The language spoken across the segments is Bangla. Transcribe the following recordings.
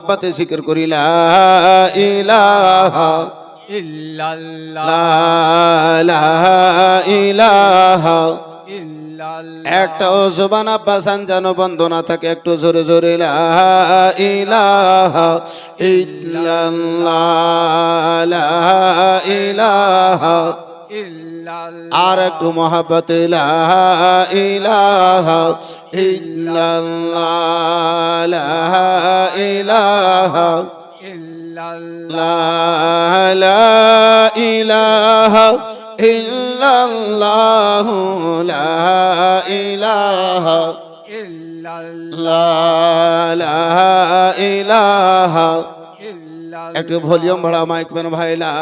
বাতে জিকির করি লা ইলাহা ইল্লাল্লাহ লা ইলাহা ইল্লাল্লাহ একটাও জবান আব্বাসান যেন বন্ধ না থাকে, একটু জোরে জোরে লা ইলাহা ইল্লাল্লাহ লা ইলাহা, ইল্লাল্লাহ আর একটু মহাব্বতে লা ইলাহা ইল্লাল্লাহ লা ইলাহা ইল্লাল্লাহ লা ইলাহা ইল্লাল্লাহ লা ইলাহা ইল্লাল্লাহ লা ইলাহা। ইল্লাল্লাহ একটু ভলিউম বাড়া মাইক মেন ভাই লা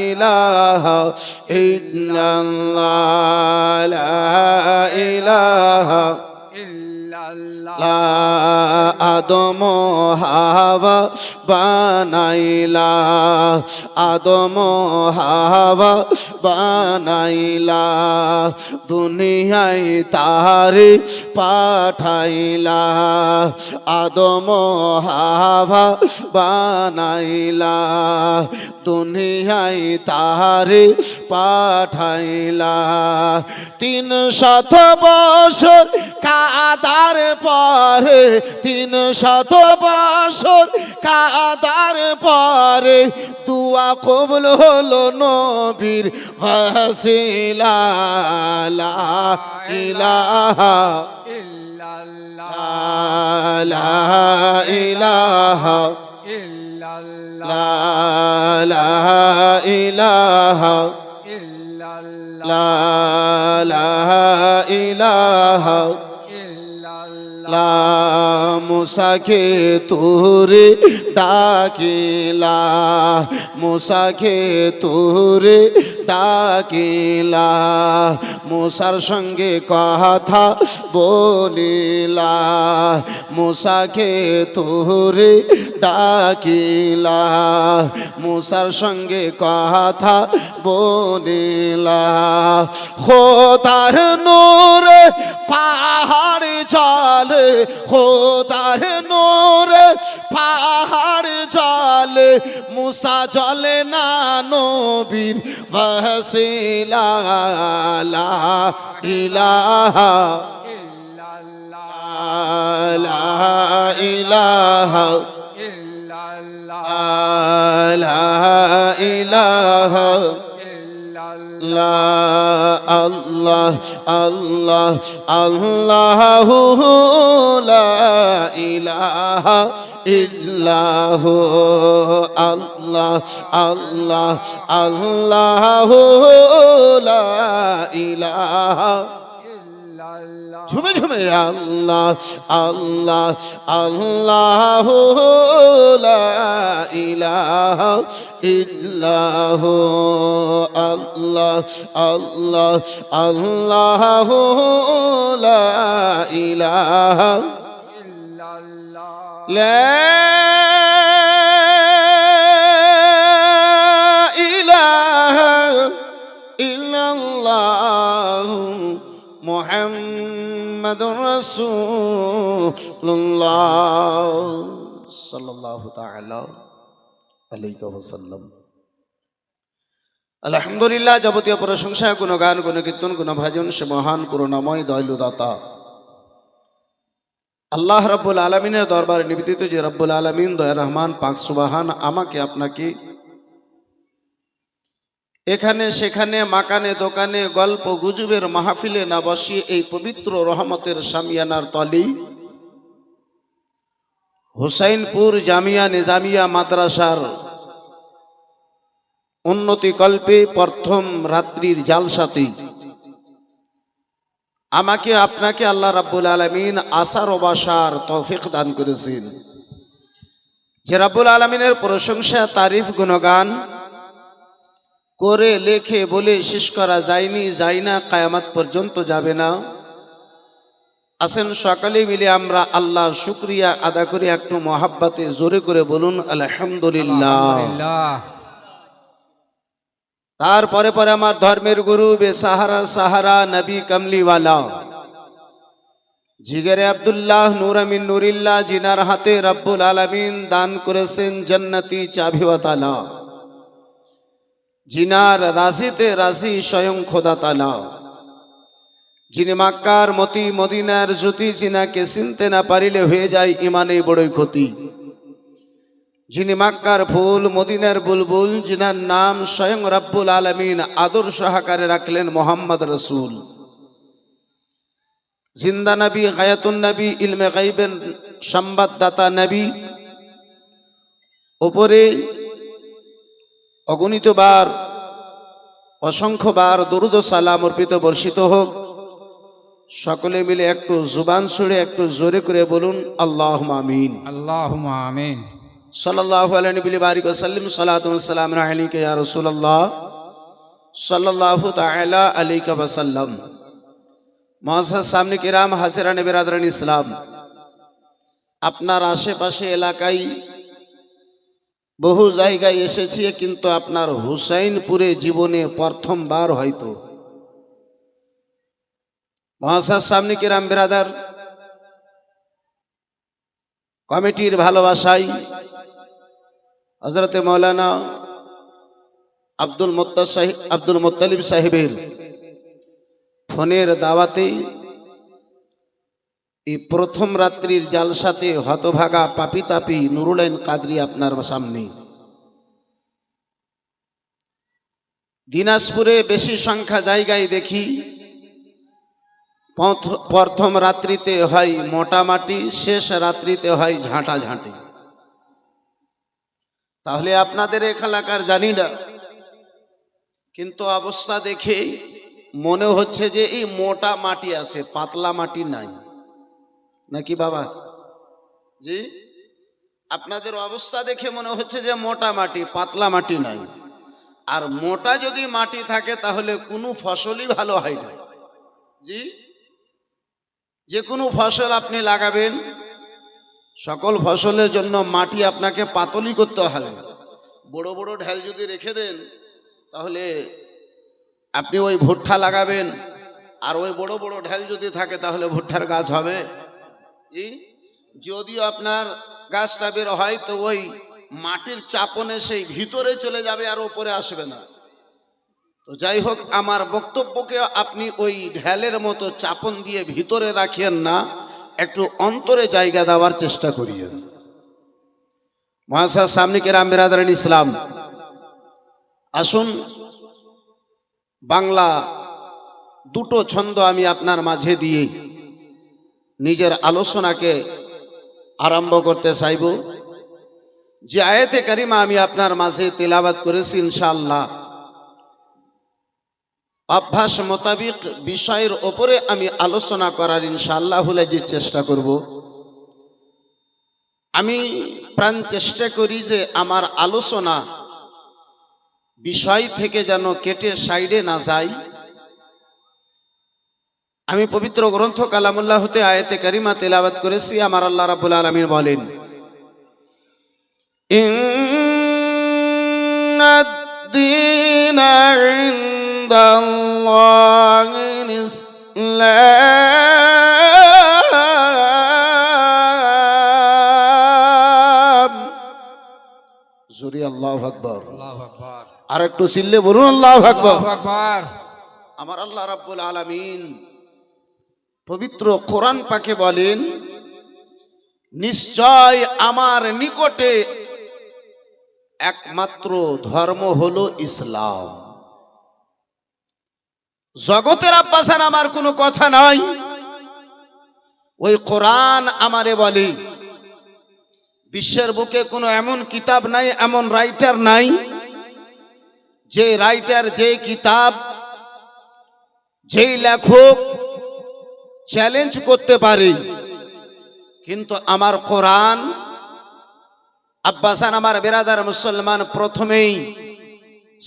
ইলাহা ইল্লাল্লাহ লা ইলাহা লা আদম হাওয়া বানাইলা আদম হাওয়া বানাইলা দুনিয়ায় তারে পাঠাইলা আদম হাওয়া বানাইলা দুনিয়ায় তারে পাঠাইলা 300 বছর কাদার পরে 300 বছর কাদার পরে দুয়া কবুল হলো নবীর ওয়াসিলা লা ইলাহা ইল্লাল্লাহ লা ইলাহা লা ইলাহা লা ইলাহা লা মুসাকে তুরে ডাকিলা মুসাকে তুরে ডাকিলা মুসার সঙ্গে কথা বলিলা মুসাকে তুরে ডাকিলা মুসার সঙ্গে কথা বলিলা খোদার নূরে পাহাড় চলে খোদার নূরে পাহাড় চলে মুসা চলে না নবীর ওয়াসিলা লা ইলাহা লা ইলাহা লা ইলাহা লা আল্লাহ আল্লাহ আল্লাহু লা ইলাহা ইল্লাহু আল্লাহ আল্লাহ আল্লাহু লা ইলাহা ঝুমে ঝুমে আল্লাহ আল্লাহ আল্লাহু লা ইলাহা ইল্লাহু আল্লাহ আল্লাহ আল্লাহু লা ইলাহা লা ইলাহা ইল্লাল্লাহ মুহাম্মাদুর রাসূলুল্লাহ সাল্লাল্লাহু তাআলা আলাইহি ওয়াসাল্লাম। আলহামদুলিল্লাহ, যাবতীয় প্রশংসা গুণগান গুণকীর্তন গুণভাজন সে মহান করুণাময় দয়ালু দাতা আল্লাহ রাব্বুল আলামিনের দরবারে নিবেদিত যে রাব্বুল আলামিন দয়া রহমান পাক সুবহান আমাকে আপনাকে এখানে সেখানে মাকানে দোকানে গল্প গুজবের মাহফিলে না বসিয়ে এই পবিত্র রহমতের সামিয়ানার তলেই হুসাইনপুর জামিয়া নিজামিয়া মাদ্রাসার উন্নতি কল্পে প্রথম রাত্রির জালসাতে আমাকে আপনাকে আল্লাহ রাব্বুল আলামিন আসার ও বাসার তৌফিক দান করেছেন। যে রাব্বুল আলামিনের প্রশংসা তারিফ গুণগান করে লেখে বলে শেষ করা যায়নি, যায় না, কিয়ামত পর্যন্ত যাবে না। আসেন সকালে মিলে আমরা আল্লাহর শুকরিয়া আদা করি, একটু মহাব্বতে জোরে করে বলুন আলহামদুলিল্লাহ। তারপরে পরে আমার ধর্মের গুরু বেসাহারা সাহারা নবী কমলিওয়ালা জিগরে আব্দুল্লাহ নূর আমিন নুরিল্লাহ জিনার হাতে রব্বুল আলামিন দান করেছেন জান্নাতি চাবিওয়াতালা, জিনার রাজিতে রাজি স্বয়ং খোদা তালা, যিনি মাক্কার মতি মদিনার জ্যোতি, জিনাকে চিনতে না পারিলে হয়ে যায় ইমানে বড়ই ক্ষতি। যিনি মাক্কার ফুল মদিনার বুলবুল, জিনার নাম স্বয়ং রব্বুল আলামিন আদর্শ আকারে রাখলেন মোহাম্মদ রসুল। জিন্দা নবী, গায়াতুন নবী, ইলমে গাইবের সংবাদদাতা নবী, ওপরে অগণিতবার অসংখ্যবার দরুদ ও সালাম অর্পিত বর্ষিত হোক। সকলে মিলে একটু জুবান ছুড়ে একটু জোরে করে বলুন আল্লাহুম্মা আমিন। আল্লাহুম্মা আমিন। সাল্লাল্লাহু আলাইহি নবী বারিক ওয়া সাল্লিম, সালাতু ওয়া সালামু আলাইকা ইয়া রাসূলুল্লাহ সাল্লাল্লাহু তাআলা আলাইহি ওয়া সাল্লাম। মুআজ্জাজ সামনে কিরাম, হাজিরানে বিরাদরান ইসলাম, আপনার আশেপাশে এলাকায় বহু জায়গায় এসেছি, কিন্তু আপনার হুসাইনপুরে জীবনে প্রথমবার হয়তো। মুআজ্জাজ সামনে কিরাম বিরাদার, কমিটির ভালোবাসায় হযরতে মাওলানা আব্দুল মুত্তালিব সাহেবের ফোনের দাওয়াতে এই প্রথম রাত্রির জালসাতে হতভাগা পাপি তাপি নুরুল আইন কাদরি আপনার সামনে। দিনাজপুরে বেশি সংখ্যা জায়গায় দেখি প্রথম রাত্রিতে হয় মোটামাটি, শেষ রাত্রিতে হয় ঝাঁটাঝাঁটি। তাহলে আপনাদের এলাকার জানি না, কিন্তু অবস্থা দেখে মনে হচ্ছে যে এই মোটা মাটি আছে, পাতলা মাটি নাই, নাকি বাবা? জি, আপনাদের অবস্থা দেখে মনে হচ্ছে যে মোটা মাটি, পাতলা মাটি নাই। আর মোটা যদি মাটি থাকে তাহলে কোনো ফসলই ভালো হয় না। জি, যে কোনো ফসল আপনি লাগাবেন, সকল ফসলের জন্য মাটি আপনাকে পাতলি করতে হবে। বড় বড় ঢেল যদি রেখে দেন তাহলে আপনি ওই ভুট্টা লাগাবেন, আর ওই বড় বড় ঢেল যদি থাকে তাহলে ভুট্টার গাছ হবে? যদিও আপনার গাছটা বের হয় তো ওই মাটির চাপনে সেই ভিতরে চলে যাবে, আর উপরে আসবে না। তো যাই হোক, আমার বক্তব্যকে আপনি ওই ঢেলের মতো চাপন দিয়ে ভিতরে রাখিয়েন না, একটু অন্তরে জায়গা দেওয়ার চেষ্টা করিয়েন। মুআজ্জাজ সামনে কিরাম বিরাদরান ইসলাম, আসুন বাংলা দুটো ছন্দ আমি আপনার মাঝে দিয়ে নিজের আলোচনাকে আরম্ভ করতে চাইব। যে আয়াতে কারিমা আমি আপনার মাঝে তিলাওয়াত করেছি, ইনশাআল্লাহ অভ্যাস মোতাবিক বিষয়ের ওপরে আমি আলোচনা করার ইনশাআল্লাহ যে চেষ্টা করব। আমি প্রাণ চেষ্টা করি যে আমার আলোচনা বিষয় থেকে যেন কেটে সাইডে না যায়। আমি পবিত্র গ্রন্থ কালামুল্লাহ হতে আয়াতে কারিমা তেলাওয়াত করেছি। আমার আল্লাহ রাব্বুল আলামিন বলেন, ইন্নাদ-দীনা ইনদাল্লাহিল ইসলাম। জোরে আল্লাহু আকবার। আল্লাহু আকবার। আর একটু চিল্লে বলুন আল্লাহু আকবার। আল্লাহু আকবার। আমার আল্লাহ রাব্বুল আলামিন পবিত্র কোরআন পাকে বলেন, নিশ্চয় আমার নিকটে একমাত্র ধর্ম হলো ইসলাম। জগতের আব্বাসান আমার কোনো কথা নাই, ওই কোরআন আমারে বলে। বিশ্বের বুকে কোনো এমন কিতাব নাই, এমন রাইটার নাই যে রাইটার, যে কিতাব, যেই লেখক চ্যালেঞ্জ করতে পারে। কিন্তু আমার কোরআন, আব্বাসান আমার বেরাদার মুসলমান, প্রথমেই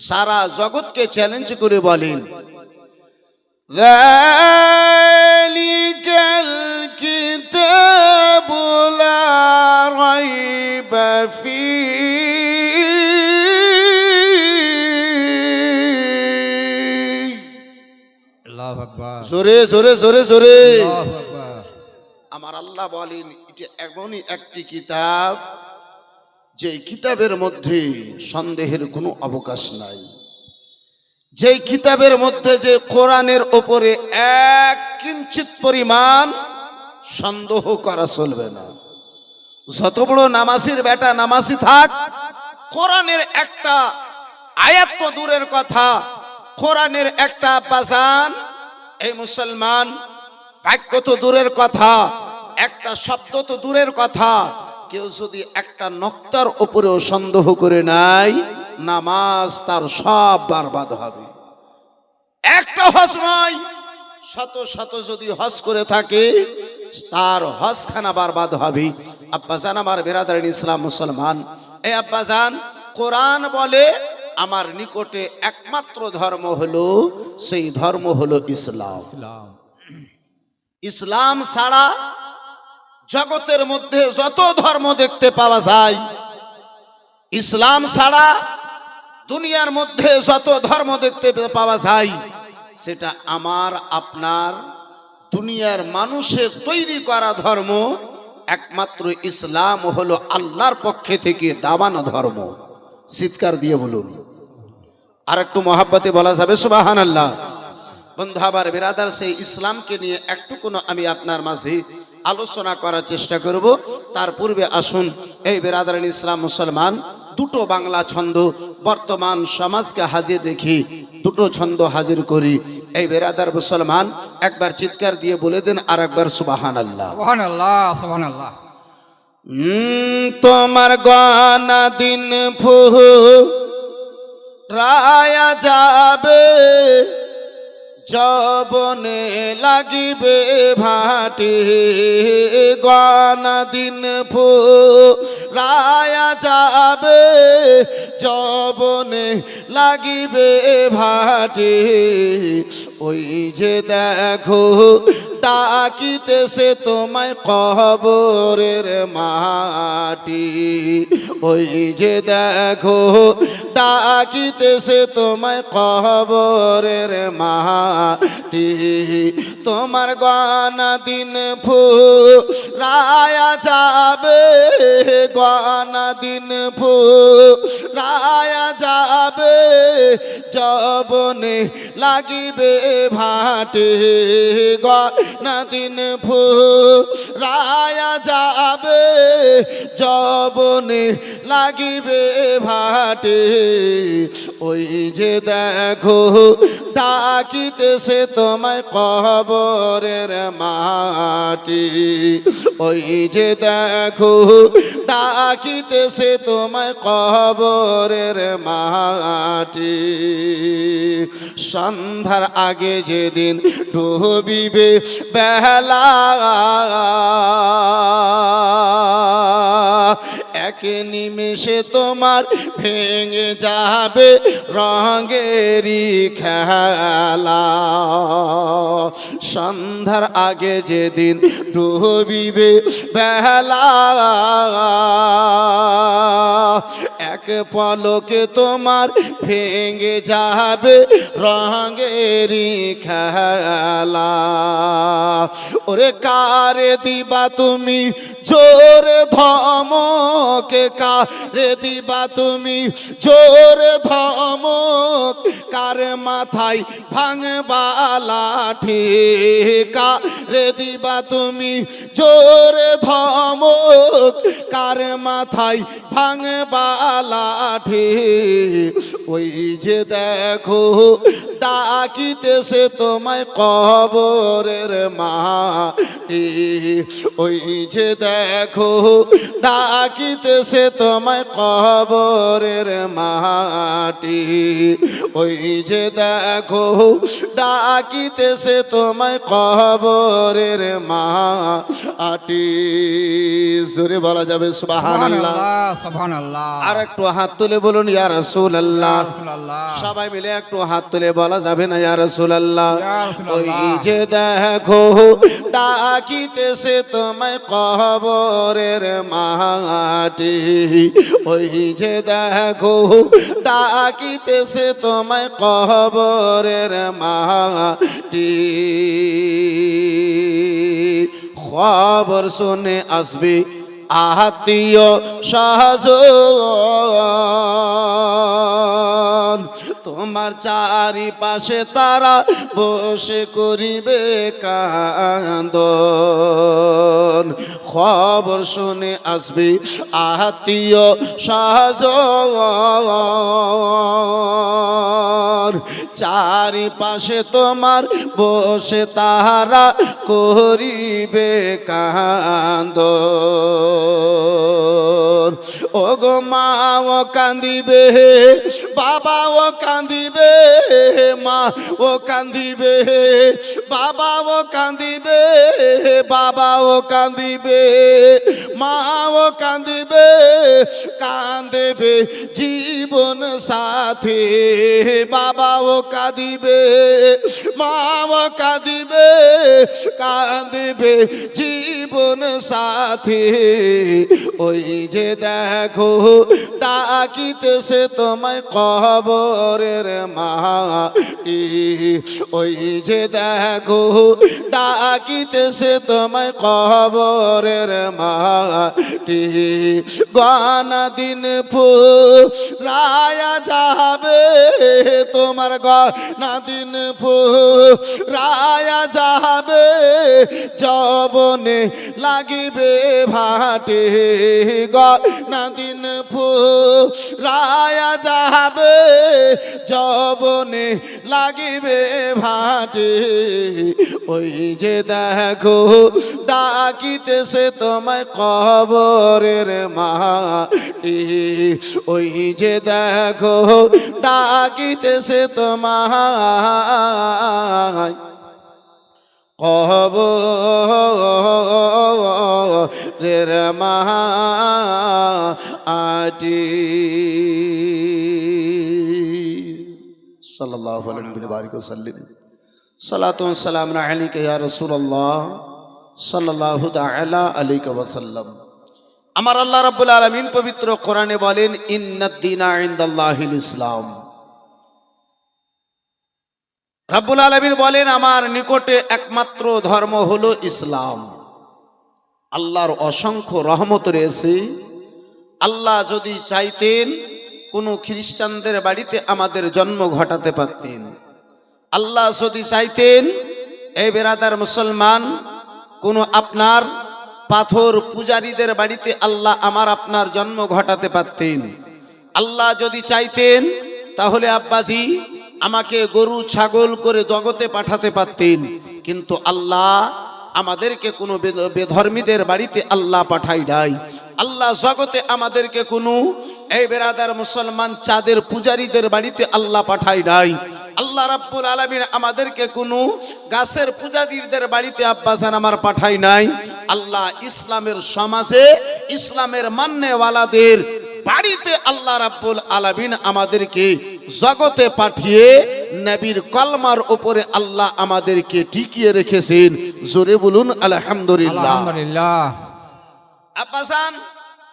সারা জগৎকে চ্যালেঞ্জ করে বলেন, যালিকাল কিতাবু লা রাইবা ফীহি। আল্লাহু আকবার। জোরে জোরে জোরে জোরে। আল্লাহু আকবার। আমার আল্লাহ বলেন এটা এমনই একটি কিতাব যে কিতাবের মধ্যে সন্দেহের কোনো অবকাশ নাই। যেই কিতাবের মধ্যে যে কোরআনের ওপরে এক কিঞ্চিত পরিমাণ সন্দেহ করা চলবে না। যত বড় নামাজির বেটা নামাজি থাক, কোরআনের একটা আয়াত তো দূরের কথা, কোরআনের একটা বাজান এই মুসলমান বাক্য তো দূরের কথা, একটা শব্দ তো দূরের কথা, কেউ যদি একটা নক্তার উপরেও সন্দেহ করে নাই, নামাজ তার সব বরবাদ হবে। একটা হজ নয়, শত শত যদি হজ করে থাকে তার হজখানা বরবাদ হবে। আব্বাজান আমার বেরাদারিন ইসলাম মুসলমান, এই আব্বাজান কোরআন বলে আমার নিকটে একমাত্র ধর্ম হলো, সেই ধর্ম হলো ইসলাম। ইসলাম ছাড়া জগতের মধ্যে যত ধর্ম দেখতে পাওয়া যায়, ইসলাম ছাড়া দুনিয়ার মধ্যে যত ধর্ম দেখতে পাওয়া যায়, সেটা আমার আপনার দুনিয়ার মানুষের তৈরি করা ধর্ম। একমাত্র ইসলাম হলো আল্লাহর পক্ষে থেকে দাবানো ধর্ম। চিৎকার দিয়ে বলুন, আর একটু মহাব্বতে বলা যাবে সুবহানাল্লাহ। বন্ধু আবার বিরাদার, সেই ইসলামকে নিয়ে একটুকুনো আমি আপনার মাঝে আলোচনা করার চেষ্টা করব। তার পূর্বে আসুন এই বিরাদারিন ইসলাম মুসলমান, দুটো বাংলা ছন্দ বর্তমান সমাজকে হাজির দেখি, দুটো ছন্দ হাজির করি। এই বিরাদার মুসলমান একবার চিৎকার দিয়ে বলে দেন, আর একবার সুবহানাল্লাহ। সুবহানাল্লাহ, সুবহানাল্লাহ। তোমার গানা দিন ফু রায়া যাবে, যবনে লাগিবে ভাটি, গানা দিন ফু রায়া যাবে, যবনে লাগিবে ভাটি। ওই যে দেখো ডাকিতেছে তোমায় কবরের মাটি, ওই যে দেখো ডাকিতেছে তোমায় কবরের মাটি। তোমার গানা দিন ফু রায়া যাবে, গানা দিন ফু রায়া যাবে, যবনে লাগিবে ভাটি, গানা দিন ফু রায়া যাবে, যবনে লাগিবে ভাটি। ওই যে দেখো ডাকিতেছে তোমায় কবরের মাটি, ওই যে দেখো ডাকিতেছে তোমায় কবরের মাটি। সন্ধ্যার আগে যেদিন ডুবিবে বেলা, এক নিমেষে তোমার ভেঙে যাবে রঙেরই খেলা। সন্ধ্যার আগে যেদিন ডুবিবে বেলা, এক পলকে তোমার ভেঙে যাবে রঙেরই খেলা। ওরে কারে দিবা তুমি জোরে ধমক, কারে দিবা তুমি জোরে ধমক, কার মাথায় ভাঙবা লাঠি, কারে দিবা তুমি জোরে ধমক, কার মাথায় ভাঙবা লাঠি। ওই যে দেখো ডাকিতেছে তোমায় কবরের মাটি, ওই যে দেখো ডাকিতেছে তোমায় কবরের মাটি, ওই যে দেখো ডাকিতেছে তোমায় কবরের মাটি। জোরে বলা যাবে সুবহানাল্লাহ, সুবহানাল্লাহ। আর একটু হাত তুলে বলুন ইয়া রাসূলুল্লাহ। রাসূলুল্লাহ। সবাই মিলে একটু হাত তুলে বলা যাবে না ইয়া রাসূলুল্লাহ? ইয়া রাসূলুল্লাহ। ওই যে দেখো ডাকিতেছে তোমায় কবরের মাটি, ওই যে দেখো ডাকিতেছে তোমায় কবরের মাটি। খবর শুনে আসবে আত্মীয় স্বজন, তোমার চারিপাশে তারা বসে করিবে কান্দন। খবর শুনে আসবে আত্মীয় স্বজন, চারিপাশে তোমার বসে তারা করিবে কান্দন। ও গো মা ও কান্দিবে, বাবা ও কান্দিবে, মা ও কান্দিবে, বাবা ও কান্দিবে, বাবা ও কান্দিবে, মা ও কান্দিবে, কান্দিবে জীবন সাথী। বাবা ও কাঁদিবে, মা ও কাঁদিবে, কাঁদিবে জীবন সাথী। ওই যে দেখো ডাকিতেছে তোমায় কবরের মাটি, ওই যে দেখো ডাকিতেছে তোমায় কবরের মাটি। গনা দিন ফুরায়া যাবে তোমার, গনা দিন ফুরায়া যাবে, যৌবনে লাগিবে ভাটে। গনা দিন ফুরায়া যাবে, যৌবনে লাগিবে ভাটে। ওই যে দেখো ডাকিতেছে তোমায় কবরের মাটি, ওই যে দেখো ডাকিতেছে তোমায় কবরের মাটি। সাল্লাল্লাহু আলাইহি ওয়াসাল্লাম। সালাতু ওয়া সালামু আলাইকা ইয়া রাসূলুল্লাহ সাল্লাল্লাহু তাআলা আলাইহি ওয়াসাল্লাম। আমার আল্লাহ রাব্বুল আলামিন পবিত্র কোরআনে বলেন, ইন্নাদ দীনা ইনদাল্লাহিল ইসলাম। রাব্বুল আলামিন বলেন, আমার নিকটে একমাত্র ধর্ম হলো ইসলাম। আল্লাহর অসংখ্য রহমত রয়েছে। আল্লাহ যদি চাইতেন কোনো খ্রিস্টানদের বাড়িতে আমাদের জন্ম ঘটাতে পারতেন। আল্লাহ যদি চাইতেন এই বেরাদার মুসলমান কোনো আপনার পাথর পূজারীদের বাড়িতে আল্লাহ আমার আপনার জন্ম ঘটাতে পারতেন। আল্লাহ যদি চাইতেন তাহলে আব্বাজি আমাকে গরু ছাগল করে জগতে পাঠাতে পারতেন, কিন্তু আল্লাহ আমাদেরকে কোনো বেধর্মীদের বাড়িতে আল্লাহ পাঠাই নাই। আল্লাহ জগতে আমাদেরকে কোনো এই বেরাদার মুসলমান চাঁদের পূজারীদের বাড়িতে আল্লাহ পাঠাই নাই। আল্লাহ রাব্বুল আলামিন আমাদেরকে কোনো গাছের পূজারীদের বাড়িতে আব্বাসান আমার পাঠাই নাই। আল্লাহ ইসলামের সমাজে ইসলামের মান্যওয়ালাদের বাড়িতে আল্লাহ রাব্বুল আলামিন আমাদেরকে জগতে পাঠিয়ে নবীর কলমার উপরে আল্লাহ আমাদেরকে টিকিয়ে রেখেছেন। জোরে বলুন আলহামদুলিল্লাহ। আলহামদুলিল্লাহ। আব্বাসান,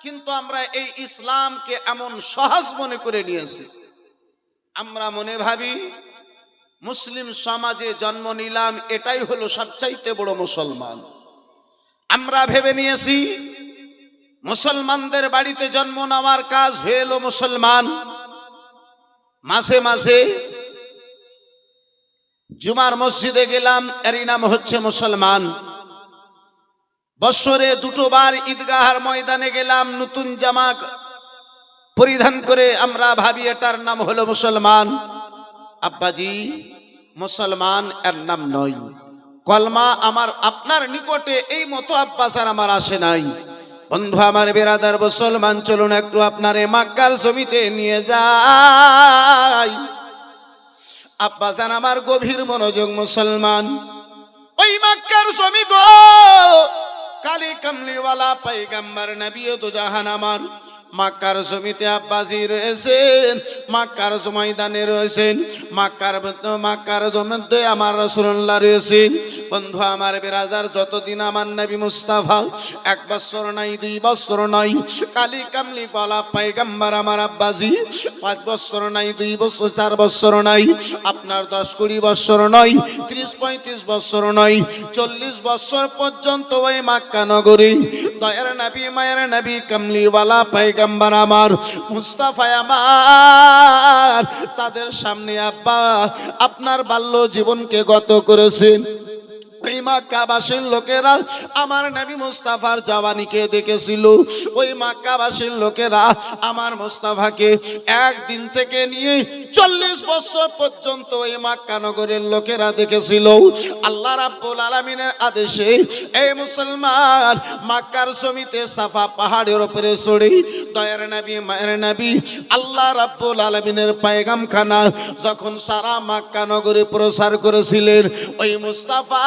কিন্তু আমরা এই ইসলামকে এমন সহজ মনে করে নিয়েছি। আমরা মনে ভাবি মুসলিম সমাজে জন্ম নিলাম, এটাই হলো সবচাইতে বড় মুসলমান। আমরা ভেবে নিয়েছি মুসলমানদের বাড়িতে জন্ম নেওয়ার কাজ হলো মুসলমান। মাঝে মাঝে জুমার মসজিদে গেলাম, এরই নাম হচ্ছে মুসলমান। বছরে দুটোবার ঈদগাহর ময়দানে গেলাম, নতুন জামা পরিধান করে আমরা ভাবি এটার নাম হলো মুসলমান। আব্বাজি, মুসলমান এর নাম নয়। কলমা আমার আপনার নিকটে এই মতো আব্বাসার আমার আসে নাই। বন্ধু আমার বেরাদার মুসলমান, চলুন একটু আপনারে মক্কার জমিতে নিয়ে যাই। আব্বাজান আমার গভীর মনোযোগ মুসলমান, ওই মক্কার জমি গো, কালী কামলিওয়ালা পয়গম্বর নবী দো জাহান আমার মাক্কার জমিতে আব্বাজি রয়েছেন, মাক্কার ময়দানে রয়েছেন, মাক্কার মধ্যে আমার রাসূলুল্লাহ রয়েছেন। বন্ধু আমার বিরাজার, যতদিন আমার নবী মুস্তাফা 1 বছর নাই 2 বছর নাই, কালি কামলি বলা পয়গম্বর আমার আব্বাজি 5 বছর নাই 2 বছর 4 বছর নাই, আপনার 10-20 বছর নয়, 30-35 বছর নয়, 40 বছর পর্যন্ত ওই মক্কা নগরী দয়ার নবী মায়ের নবী কামলিওয়ালা পয়গম্বর আমার মুস্তাফা আমার তাদের সামনে আব্বা আপনার বাল্য জীবনকে গত করেছেন। ওই মক্কাবাসীর লোকেরা আমার নবী মুস্তাফার জওয়ানিকে দেখেছিল, ওই মক্কাবাসীর লোকেরা আমার মুস্তাফাকে একদিন থেকে নিয়ে 40 বছর পর্যন্ত ওই মক্কা নগরের লোকেরা দেখেছিল। আল্লাহ রাব্বুল আলামিনের আদেশে এই মুসলমান মক্কার জমিতে সাফা পাহাড়ের উপরে চড়ে দয়ার নবী মায়ের নবী আল্লাহ রাব্বুল আলামিনের পয়গাম খানা যখন সারা মক্কা নগরে প্রচার করেছিলেন, ওই মুস্তাফা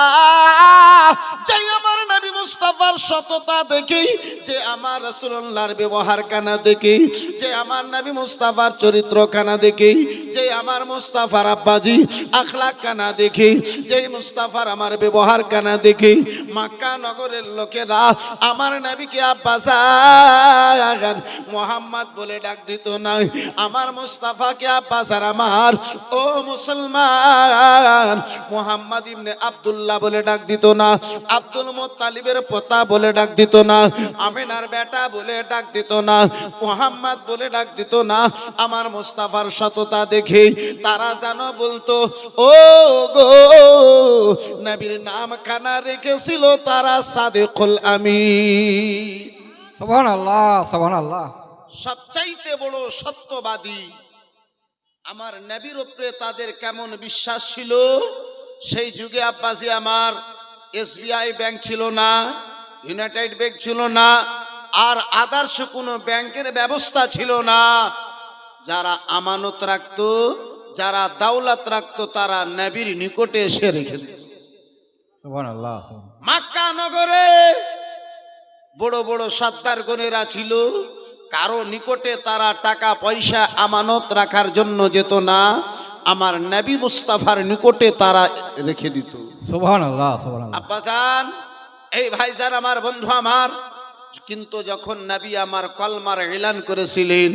যে আমার নবী মুস্তাফার সততা দেখি, যে আমার রাসূলুল্লাহর ব্যবহার কানা দেখি, যে আমার নবী মুস্তাফার চরিত্র কানা দেখি, যে আমার মুস্তাফার আব্বাজি আখলাক কানা দেখি, যে মুস্তাফার আমার ব্যবহার কানা দেখি, মক্কা নগরের লোকেরা আমার নবীকে আব্বাজান মুহাম্মদ বলে ডাক দিত না, আমার মুস্তাফাকে আব্বাজান আমার ও মুসলমান মুহাম্মদ ইবনে আব্দুল্লাহ বলে ডাক দিত না, আব্দুল মুত্তালিবের পোতা বলে ডাক দিত না, আমিনার বেটা বলে ডাক দিত না, মুহাম্মদ বলে ডাক দিত না। আমার মুস্তাফার সততা দেখে তারা যেন বলতো ও গো নবীর নাম কানা রেখেছিল তারা সাদিকুল আমিন। সুবহানাল্লাহ, সুবহানাল্লাহ। সবচাইতে বড় সত্যবাদী আমার নবীর উপরে তাদের কেমন বিশ্বাস ছিল। সেই যুগে আব্বাসী আমার SBI ব্যাংক ছিল না, ইউনাইটেড ব্যাংক ছিল না, আর আদার্স কোনো ব্যাংকের ব্যবস্থা ছিল না। যারা আমানত রাখতো, যারা দাওলাত রাখতো, তারা নবীর নিকটে এসে রেখে দিত। সুবহানাল্লাহ। মক্কা নগরে বড় বড় সর্দারগণেরা ছিল, কারো নিকটে তারা টাকা পয়সা আমানত রাখার জন্য যেত না, আমার নবী মুস্তাফার নিকটে তারা রেখে দিত। সুবহানাল্লাহ, সুবহানাল্লাহ। আব্বাজান, এই ভাইজান আমার বন্ধু আমার, কিন্তু যখন নবী আমার কলমার এলান করেছিলেন,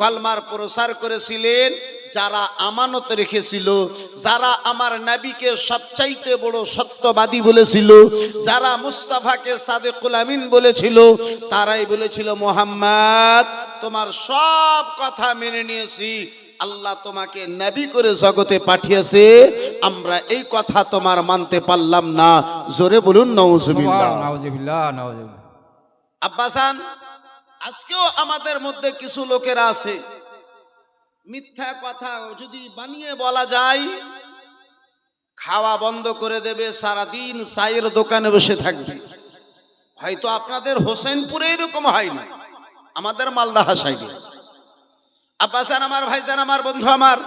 কলমার প্রচার করেছিলেন, যারা আমানত রেখেছিল, যারা আমার নবীকে সবচাইতে বড় সত্যবাদী বলেছিল, যারা মুস্তাফাকে সাদিকুল আমিন বলেছিল, তারাই বলেছিল মুহাম্মদ তোমার সব কথা মেনে নিয়েছি, আল্লাহ তোমাকে নবী করে জগতে পাঠিয়েছে, আমরা এই কথা তোমার মানতে পারলাম না। জোরে বলুন নাউজুবিল্লাহ। নাউজুবিল্লাহ, নাউজুবিল্লাহ। আব্বাসান, আজকেও আমাদের মধ্যে কিছু লোকেরা আছে, মিথ্যা কথা যদি বানিয়ে বলা যায় খাওয়া বন্ধ করে দেবে, সারাদিন চায়ের দোকানে বসে থাকবে। হয়তো আপনাদের হোসেনপুরে এরকম হয় না, আমাদের মালদাহা সাইডে। আব্বাসান আমার, ভাইজান আমার, বন্ধু আমার,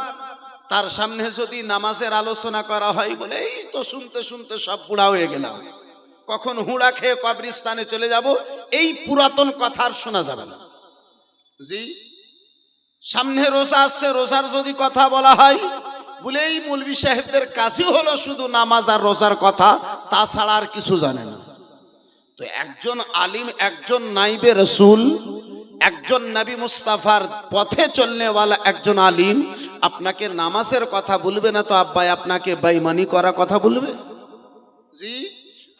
তার সামনে যদি নামাজের আলোচনা করা হয়, বলে এই তো শুনতে শুনতে সব বুড়া হয়ে গেলাম, কখন হুড়া খেয়ে কবরস্থানে চলে যাব, এই পুরাতন কথা আর শোনা যাবে না। জি, সামনে রোজা আসছে, রোজার যদি কথা বলা হয়, বলে এই মৌলভী সাহেবদের কাজই হলো শুধু নামাজ আর রোজার কথা, তাছাড়া আর কিছু জানে না। তো একজন আলিম, একজন নাইবে রসুল, একজন নবী মুস্তাফার পথে চলনেওয়ালা একজন আলিম আপনাকে নামাজের কথা বলবে না তো আব্বাই আপনাকে বেঈমানি করার কথা বলবে? জি,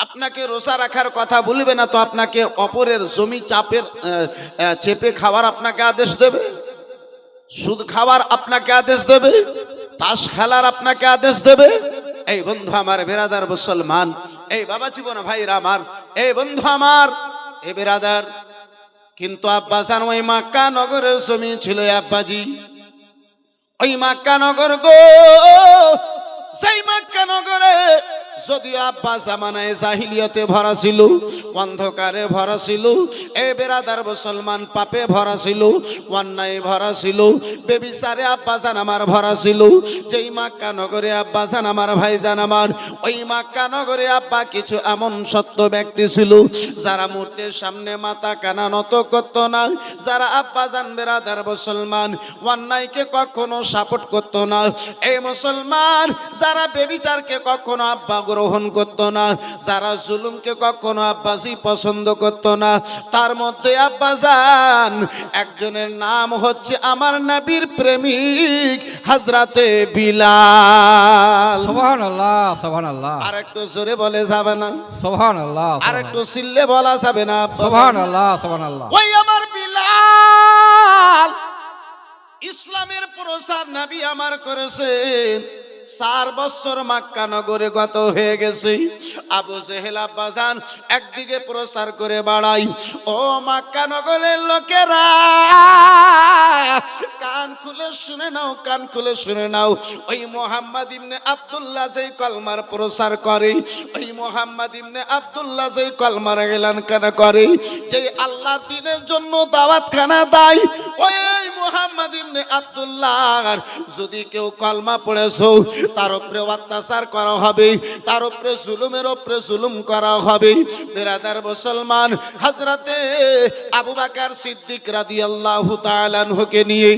আপনাকে রোজা রাখার কথা বলবে না তো আপনাকে অপরের জমি চেপে খাওয়ার আপনাকে আদেশ দেবে, সুদ খাওয়ার আপনাকে আদেশ দেবে, তাস খেলার আপনাকে আদেশ দেবে? এই বন্ধু আমার, বেরাদার মুসলমান, এই বাবা জীবন ভাইরা আমার, এই বন্ধু আমার, এই বেরাদার, কিন্তু আব্বাসান ওই মক্কা নগরের জমি ছিল আব্বাজি, ওই মক্কা নগর গো, সেই মক্কা নগরে যদিও আব্বা জামানায় জাহিলিয়তে ভরা ছিল, অন্ধকারে ভরা ছিল, এ বেরাদার মুসলমান পাপে ভরা ছিল, অন্যায় ভরা ছিল, বেবিচারে আব্বাজান আমার ভরা ছিল। যেই মক্কা নগরে আব্বাজান আমার ভাইজান আমার, ওই মক্কা নগরে আব্বা কিছু এমন সত্য ব্যক্তি ছিল যারা মূর্তির সামনে মাথা কানা নত করতো না, যারা আব্বাজান বেরাদার মুসলমান অন্যায়কে কখনো সাপোর্ট করতো না। এই মুসলমান যারা বেবিচারকে কখনো আব্বা গ্রহণ করতো না, যারা জুলুমকে কখনো আব্বাজি পছন্দ করতো না, তার মধ্যে আব্বাজান একজনের নাম হচ্ছে আমার নবীর প্রেমিক হযরতে বিলাল। সুবহানাল্লাহ সুবহানাল্লাহ আর একটু জোরে বলে যাবে না? সুবহানাল্লাহ আর একটু চিল্লে বলা যাবে না? সুবহানাল্লাহ সুবহানাল্লাহ ওই আমার বিলাল ইসলামের প্রচার নবী আমার করেছেন। 4 বছর মক্কা নগরে গত হয়ে গেছে। আবু জেহেল আব্বাজান একদিকে প্রচার করে বাড়াই, ও মক্কা নগরের লোকেরা কান খুলে শুনে নাও, কান খুলে শুনে নাও। ওই মুহাম্মদ ইবনে আব্দুল্লাহ যেই কলমার প্রচার করে, ওই মুহাম্মদ ইবনে আব্দুল্লাহ যেই কলমার এলান কানা করে, যেই আল্লাহর দ্বীনের জন্য দাওয়াত খানা দেয়, ওই মুহাম্মদ ইবনে আব্দুল্লাহ যদি কেউ কলমা পড়েছো, তার উপরে অত্যাচার করা হবে, তার উপরে জুলুমের উপরে জুলুম করা হবে। বিরাদার মুসলমান হযরতে আবু বকর সিদ্দিক রাদিয়াল্লাহু তাআলা আনহুকে নিয়ে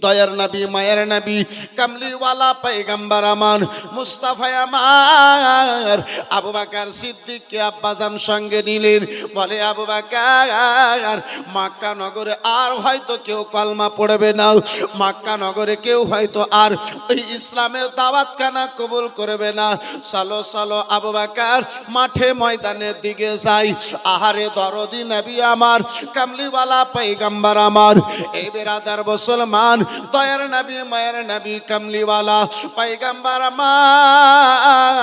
দয়ার নবী মায়ের নবী কামলিওয়ালা পয়গম্বর আমার মুস্তাফা আমার আবু বকর সিদ্দিককে আব্বাজান সঙ্গে নিলেন। বলে আবু বকর, মক্কা নগরে আর হয়তো কেউ কলমা পড়বে না, মক্কা নগরে কেউ হয়তো আর ওই ইসলামের দাওয়াত খানা কবুল করবে না। চলো চলো আবু বকর মাঠে ময়দানের দিকে যাই। আহারে দরদি নবী আমার কামলিওয়ালা পয়গম্বর আমার, এই বেরাদার মুসলমান দয়ার নবী মায়ের নবী কামলিওয়ালা পয়গম্বর আমার,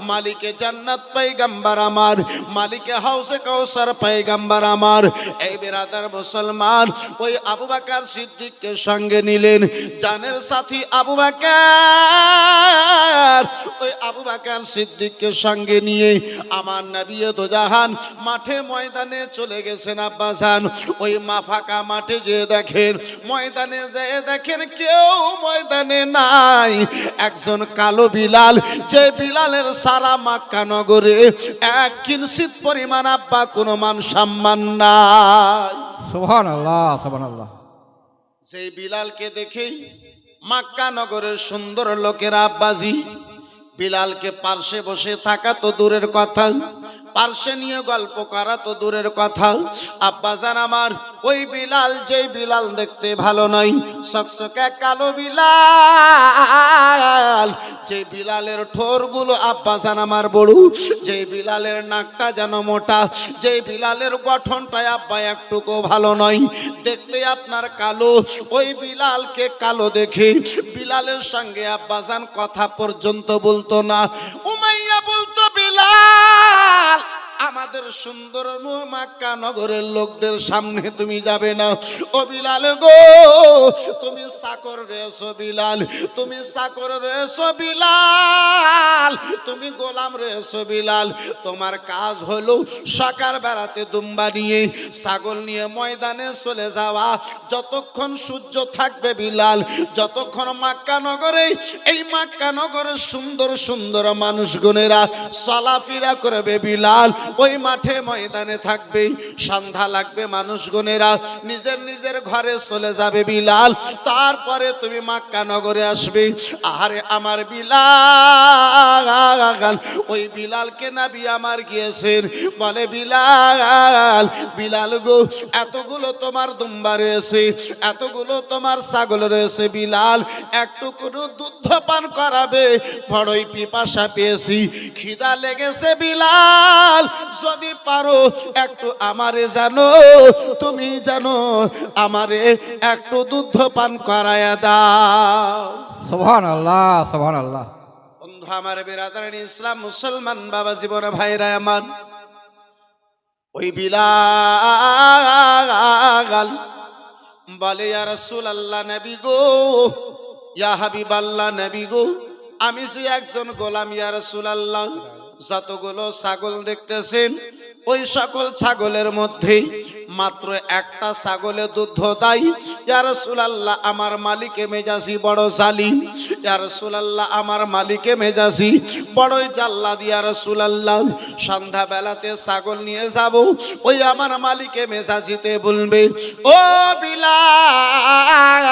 মালিকে জান্নাত পয়গম্বর আমার, মালিকে হাউসে কাউসার পয়গম্বর আমার, এই বেরাদার মুসলমান ওই আবু বকর সিদ্দিককে সঙ্গে নিলেন। জানের সাথী আবু বকর ওই আবু বকর সিদ্দিককে সঙ্গে নিয়ে আমার নবী দো জাহান মাঠে ময়দানে চলে গেছেন। আব্বাজান ওই মাফাকা মাঠে যে দেখেন, ময়দানে যেয়ে দেখেন কেউ ময়দানে নাই, একজন কালো বিলাল, যে বিলালের সারা মক্কা নগরে 1 কিঞ্চিত পরিমাণ আব্বা কোনো মান সম্মান নাই। সুবহানাল্লাহ সুবহানাল্লাহ সেই বিলালকে দেখেই মক্কা নগরের সুন্দর লোকেরা আব্বাজি বিলালকে পার্শ্বে বসে থাকা তো দূরের কথা, পার্শ্বে নিয়ে গল্প করা তো দূরের কথা। আব্বাজান আমার ওই বিলাল, যেই বিলাল দেখতে ভালো নয়, সকসকে কালো বিলাল, যে বিলালের ঠোরগুলো আব্বাজান আমার বড়, যে বিলালের নাকটা যেন মোটা, যে বিলালের গঠনটা আব্বা একটুকু ভালো নয়, দেখতে আপনার কালো, ওই বিলালকে কালো দেখে বিলালের সঙ্গে আব্বাজান কথা পর্যন্ত বলতো না। উমাইয়া বলতো, বিলাল আমাদের সুন্দর মক্কা নগরের লোকদের সামনে তুমি যাবে না। ও বিলাল গো, তুমি চাকর রয়েছো বিলাল, তুমি চাকর রয়েছো বিলাল, তুমি গোলাম রয়েছো বিলাল, তোমার কাজ হলো সকাল বেড়াতে দুম্বা নিয়ে ছাগল নিয়ে ময়দানে চলে যাওয়া, যতক্ষণ সূর্য থাকবে বিলাল, যতক্ষণ মক্কা নগরে, এই মক্কা নগরের সুন্দর সুন্দর মানুষগুনেরা চলাফেরা করবে বিলাল ওই মাঠে ময়দানে থাকবে। সন্ধ্যা লাগবে মানুষগুনেরা নিজের নিজের ঘরে চলে যাবে বিলাল, তারপরে তুমি মক্কা নগরে আসবে। আরে আমার বিলাল, ওই বিলালকে নবী আমার গিয়েছেন, বলে বিলাল, বিলাল গো এতগুলো তোমার দুম্বা রয়েছে, এতগুলো তোমার ছাগল রয়েছে বিলাল, একটু কোনো দুধ পান করাবে, বড়ই পিপাসা পেয়েছি, খিদা লেগেছে বিলাল, যদি পারো একটু আমারে জানো, তুমি জানো আমারে একটু দুধ পান করায়া দাও। সুবহানাল্লাহ সুবহানাল্লাহ বন্ধু আমার, বিরাদারানি ইসলাম মুসলমান বাবা জীবন ভাইরা আমার, ওই বিলাল বলে ইয়া রাসূলুল্লাহ নবী গো, ইয়া হাবিবাল্লাহ নবী গো, আমি যে একজন গোলাম ইয়া রাসূলুল্লাহ, যতগুলো ছাগল দেখতেছেন ওই সকল ছাগলের মধ্যে মাত্র একটা ছাগলে দুধ দেয়। ইয়া রাসূলুল্লাহ, আমার মালিকে মেজাজি বড় জালিম। ইয়া রাসূলুল্লাহ, আমার মালিকে মেজাজি বড়ই জাল্লাদ। ইয়া রাসূলুল্লাহ, সন্ধ্যা বেলাতে ছাগল নিয়ে যাব, ওই আমার মালিকে মেজাজিতে বলবে, ও বিলাল,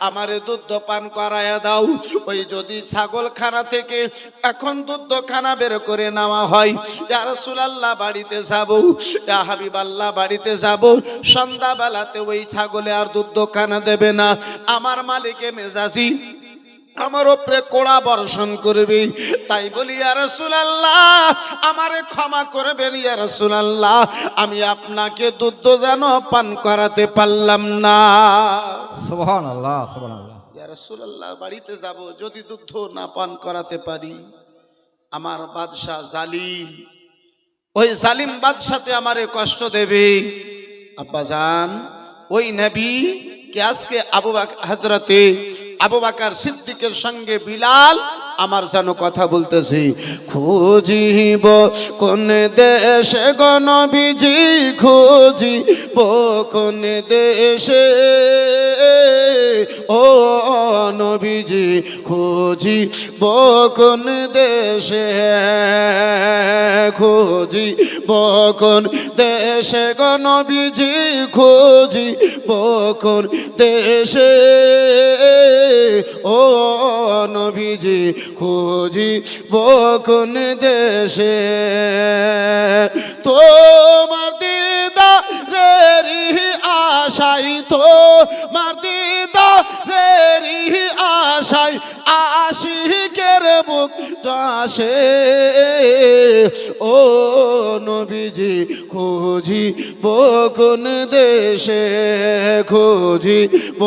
আমারে দুধ পান করায়া দাও। ওই যদি ছাগলখানা থেকে এখন দুধ খানা বের করে নেওয়া হয়, ইয়া রাসূলুল্লাহ বাড়িতে যাব, ইয়া হাবিবাল্লাহ বাড়িতে যাব, সন্ধ্যা বেলাতে ওই ছাগলে আর দুধ খানা দেবে না। আমার মালিকে মেজাজি আমার উপরে কোড়া বর্ষণ করবে। তাই বলি ইয়া রাসূলুল্লাহ, আমারে ক্ষমা করবেন ইয়া রাসূলুল্লাহ, আমি আপনাকে দুধ যেন পান করাতে পারলাম না। সুবহানাল্লাহ, সুবহানাল্লাহ। ইয়া রাসূলুল্লাহ, বাড়িতে যাব, যদি দুধ না পান করাতে পারি, আমার বাদশা জালিম, ওই জালিম বাদশাতে আমারে কষ্ট দেবে। আব্বাজান, ওই নবী কে আজকে হযরতে আবু বকর সিদ্দিকের সঙ্গে বিলাল আমার যেন কথা বলতেছে, খুঁজিব কোন দেশে গো নবীজি, খুঁজিব কোন দেশে, ও নবীজি খুঁজিব কোন দেশে, খুঁজিব কোন দেশে গো নবীজি, খুঁজিব কোন দেশে, ও নবীজি খুঁজিব কোন দেশে, তোমার দিদারের আশাই, তোমার দিদারের আশাই আশিকের বুক আসে, ও নবীজি খুঁজিব কোন দেশে, খুঁজিব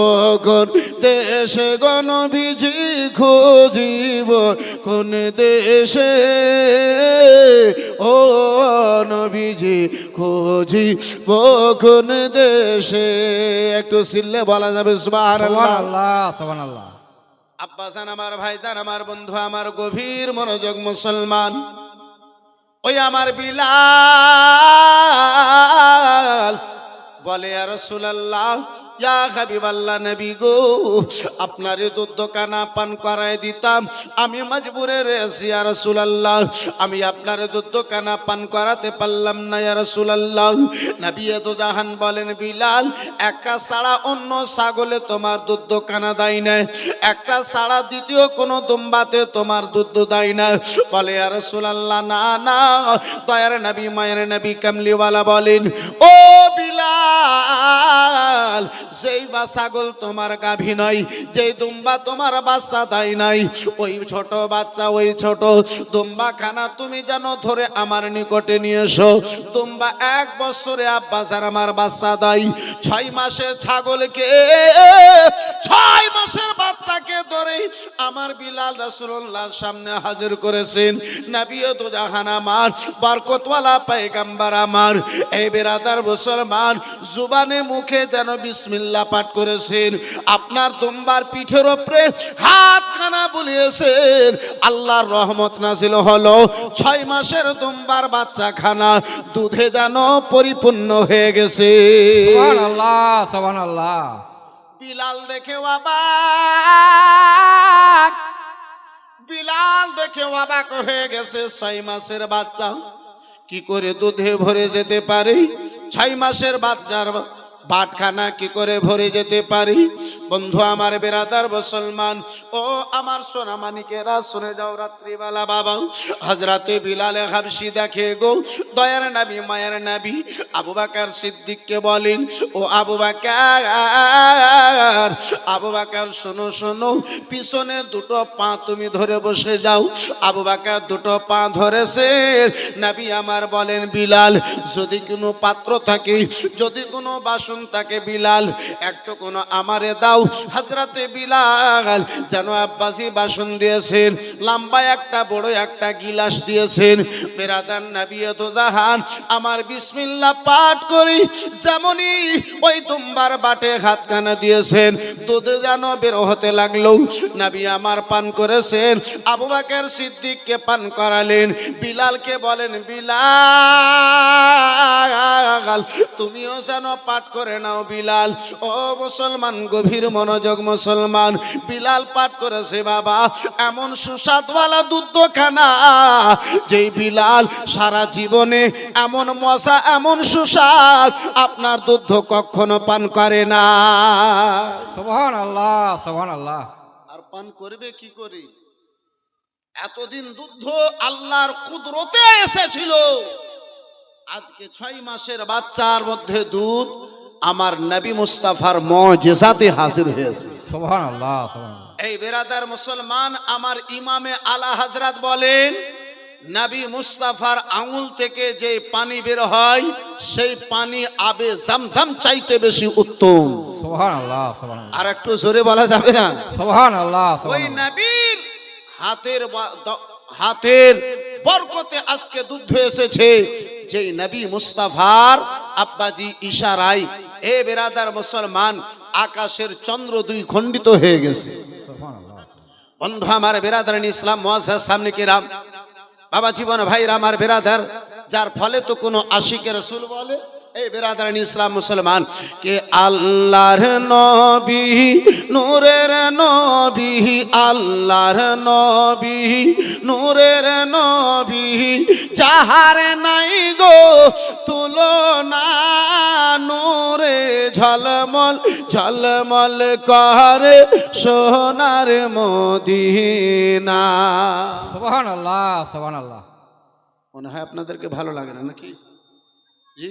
কোন দেশে গো নবীজি, খুঁজিব কোন দেশে, ও নবীজি খুঁজিব কোন দেশে। একটু সিল্লে বলা যাবে সুবহানাল্লাহ, সুবহানাল্লাহ, সুবহানাল্লাহ। আব্বাজান, আমার ভাইজান, আমার বন্ধু, আমার গভীর মনোযোগ মুসলমান, ওই আমার বিলাল বলে, ইয়া রাসূলুল্লাহ, ইয়া হাবিবাল্লাহ, নবী গো, আপনারে দুধ কানা পান করায় দিতাম, আমি মজবুরে রয়েছি ইয়া রাসূলুল্লাহ, আমি আপনারে দুধ কানা পান করাতে পারলাম না ইয়া রাসূলুল্লাহ। নবী তো জাহান বলেন, বিলাল, একটা ছাড়া অন্য ছাগলে তোমার দুধ কানা দেয় না, একটা ছাড়া দ্বিতীয় কোনো দুম্বাতে তোমার দুধ দেয় না। বলে, ইয়া রাসূলুল্লাহ, না না, দয়ার নবী, মায়ের নবী, কামলিওয়ালা বলেন, ও বিলাল, যেই বা ছাগল তোমার গাভী নয়, যেই দুম্বা তোমার বাচ্চা দেয় নাই, ওই ছোট বাচ্চা, ওই ছোট দুম্বা খানা তুমি যেন ধরে আমার নিকটে নিয়ে এসো। দুম্বা 1 বছরে আব্বাজান আমার বাচ্চা দেয়, 6 মাসের ছাগলকে, 6 মাসের বাচ্চাকে ধরে আমার বিলাল রাসূলুল্লাহর সামনে হাজির করেছেন। নবী তো জাহান আমার, বরকতওয়ালা পয়গম্বর আমার, এই বিরাদার মুসলমান, জুবানে মুখে যেন বিসমিল্লাহ পাঠ করেছেন, আপনার দুম্বার পিঠের উপরে হাতখানা বুলিয়েছেন, আল্লাহর রহমত নাজিল হলো, 6 মাসের দুম্বার বাচ্চাখানা দুধে যেন পরিপূর্ণ হয়ে গেছে। সুবহানাল্লাহ, সুবহানাল্লাহ। বিলাল দেখে অবাক, বিলাল দেখে অবাক হয়ে গেছে, 6 মাসের বাচ্চা কি করে দুধে ভরে যেতে পারে, 6 মাসের বাচ্চার বাটখানা কি করে ভরে যেতে পারি। বন্ধু আমার, বেরাদার মুসলমান, ও আমার সোনামানিকেরা, শুনে যাও রাত্রিবেলা বাবা, হযরতে বিলালে হাবশি দেখে গো, দয়ার নবী, মায়ের নবী আবু বকর সিদ্দিককে বলেন, ও আবু বকর, আবু বকর শোনো শোনো, পিছনে দুটো পা তুমি ধরে বসে যাও। আবু বকর দুটো পা ধরেছে। নবী আমার বলেন, বিলাল, যদি কোনো পাত্র থাকে, যদি কোনো বাসন তাকে, বিলাল একটু কোনো আমারে দাও। হযরতে বিলাল যেন আব্বাসি বাসন দিয়েছেন, লম্বা একটা বড় একটা গিলাস দিয়েছেন। বেরাদার নবী তো জাহান আমার বিসমিল্লাহ পাঠ করি যেমনই ওই দুম্বার বাটে হাতখানা দিয়েছেন, দুধ যেন বের হতে লাগলো। নবী আমার পান করেছেন, আবু বকর সিদ্দিককে পান করালেন। বিলালকে বলেন, বিলাল তুমিও যেন পাঠ করে নাও। বিলাল, ও মুসলমান, গভীর মনোযোগ মুসলমান, বিলাল পাঠ করেছে বাবা এমন সুস্বাদওয়ালা দুধখানা, যেই বিলাল সারা জীবনে এমন মজা এমন সুস্বাদ আপনার দুধ কখনো পান করে না। সুবহানাল্লাহ, সুবহানাল্লাহ। আর পান করবে কি করে? এতদিন দুধ আল্লাহর কুদরতে এসেছিল, আজকে 6 মাসের বাচ্চার মধ্যে দুধ আমার নবী মুস্তাফার মুজিজাতে হাজির হয়েছে। সুবহানাল্লাহ, সুবহানাল্লাহ। এই বেরাদার মুসলমান, আমার ইমামে আলা হযরত বলেন, নবী মুস্তাফার আঙুল থেকে যে পানি বের হয় সেই পানি আবে জামজাম চাইতে বেশি উত্তম। সুবহানাল্লাহ, সুবহানাল্লাহ। আর একটু জোরে বলা যাবে না? সুবহানাল্লাহ, ওই সুবহানাল্লাহ। নবীর হাতের বরকতে আজকে দুধ এসেছে, যেই নবী মুস্তাফার আব্বাজি ইশারায় এ বেরাদার মুসলমান আকাশের চন্দ্র 2 খণ্ডিত হয়ে গেছে। সুবহানাল্লাহ। বন্ধু আমার বেরাদার ইসলাম মুআজ্জাজ সামনে কিরাম, বাবা জীবন ভাইরা আমার বেরাদার, যার ফলে তো কোনো আশিকের রাসূল বলে, এই বেরাদার ইসলাম মুসলমান কে আল্লাহর নবী, নূরের নবী, আল্লাহর নবী, নূরের নবী, যাহার নাই গো তুলনা, নূরে ঝলমল ঝলমল করে সোনার মদিনা। সুবহানাল্লাহ, সুবহানাল্লাহ। মনে হয় আপনাদেরকে ভালো লাগে না নাকি? জি,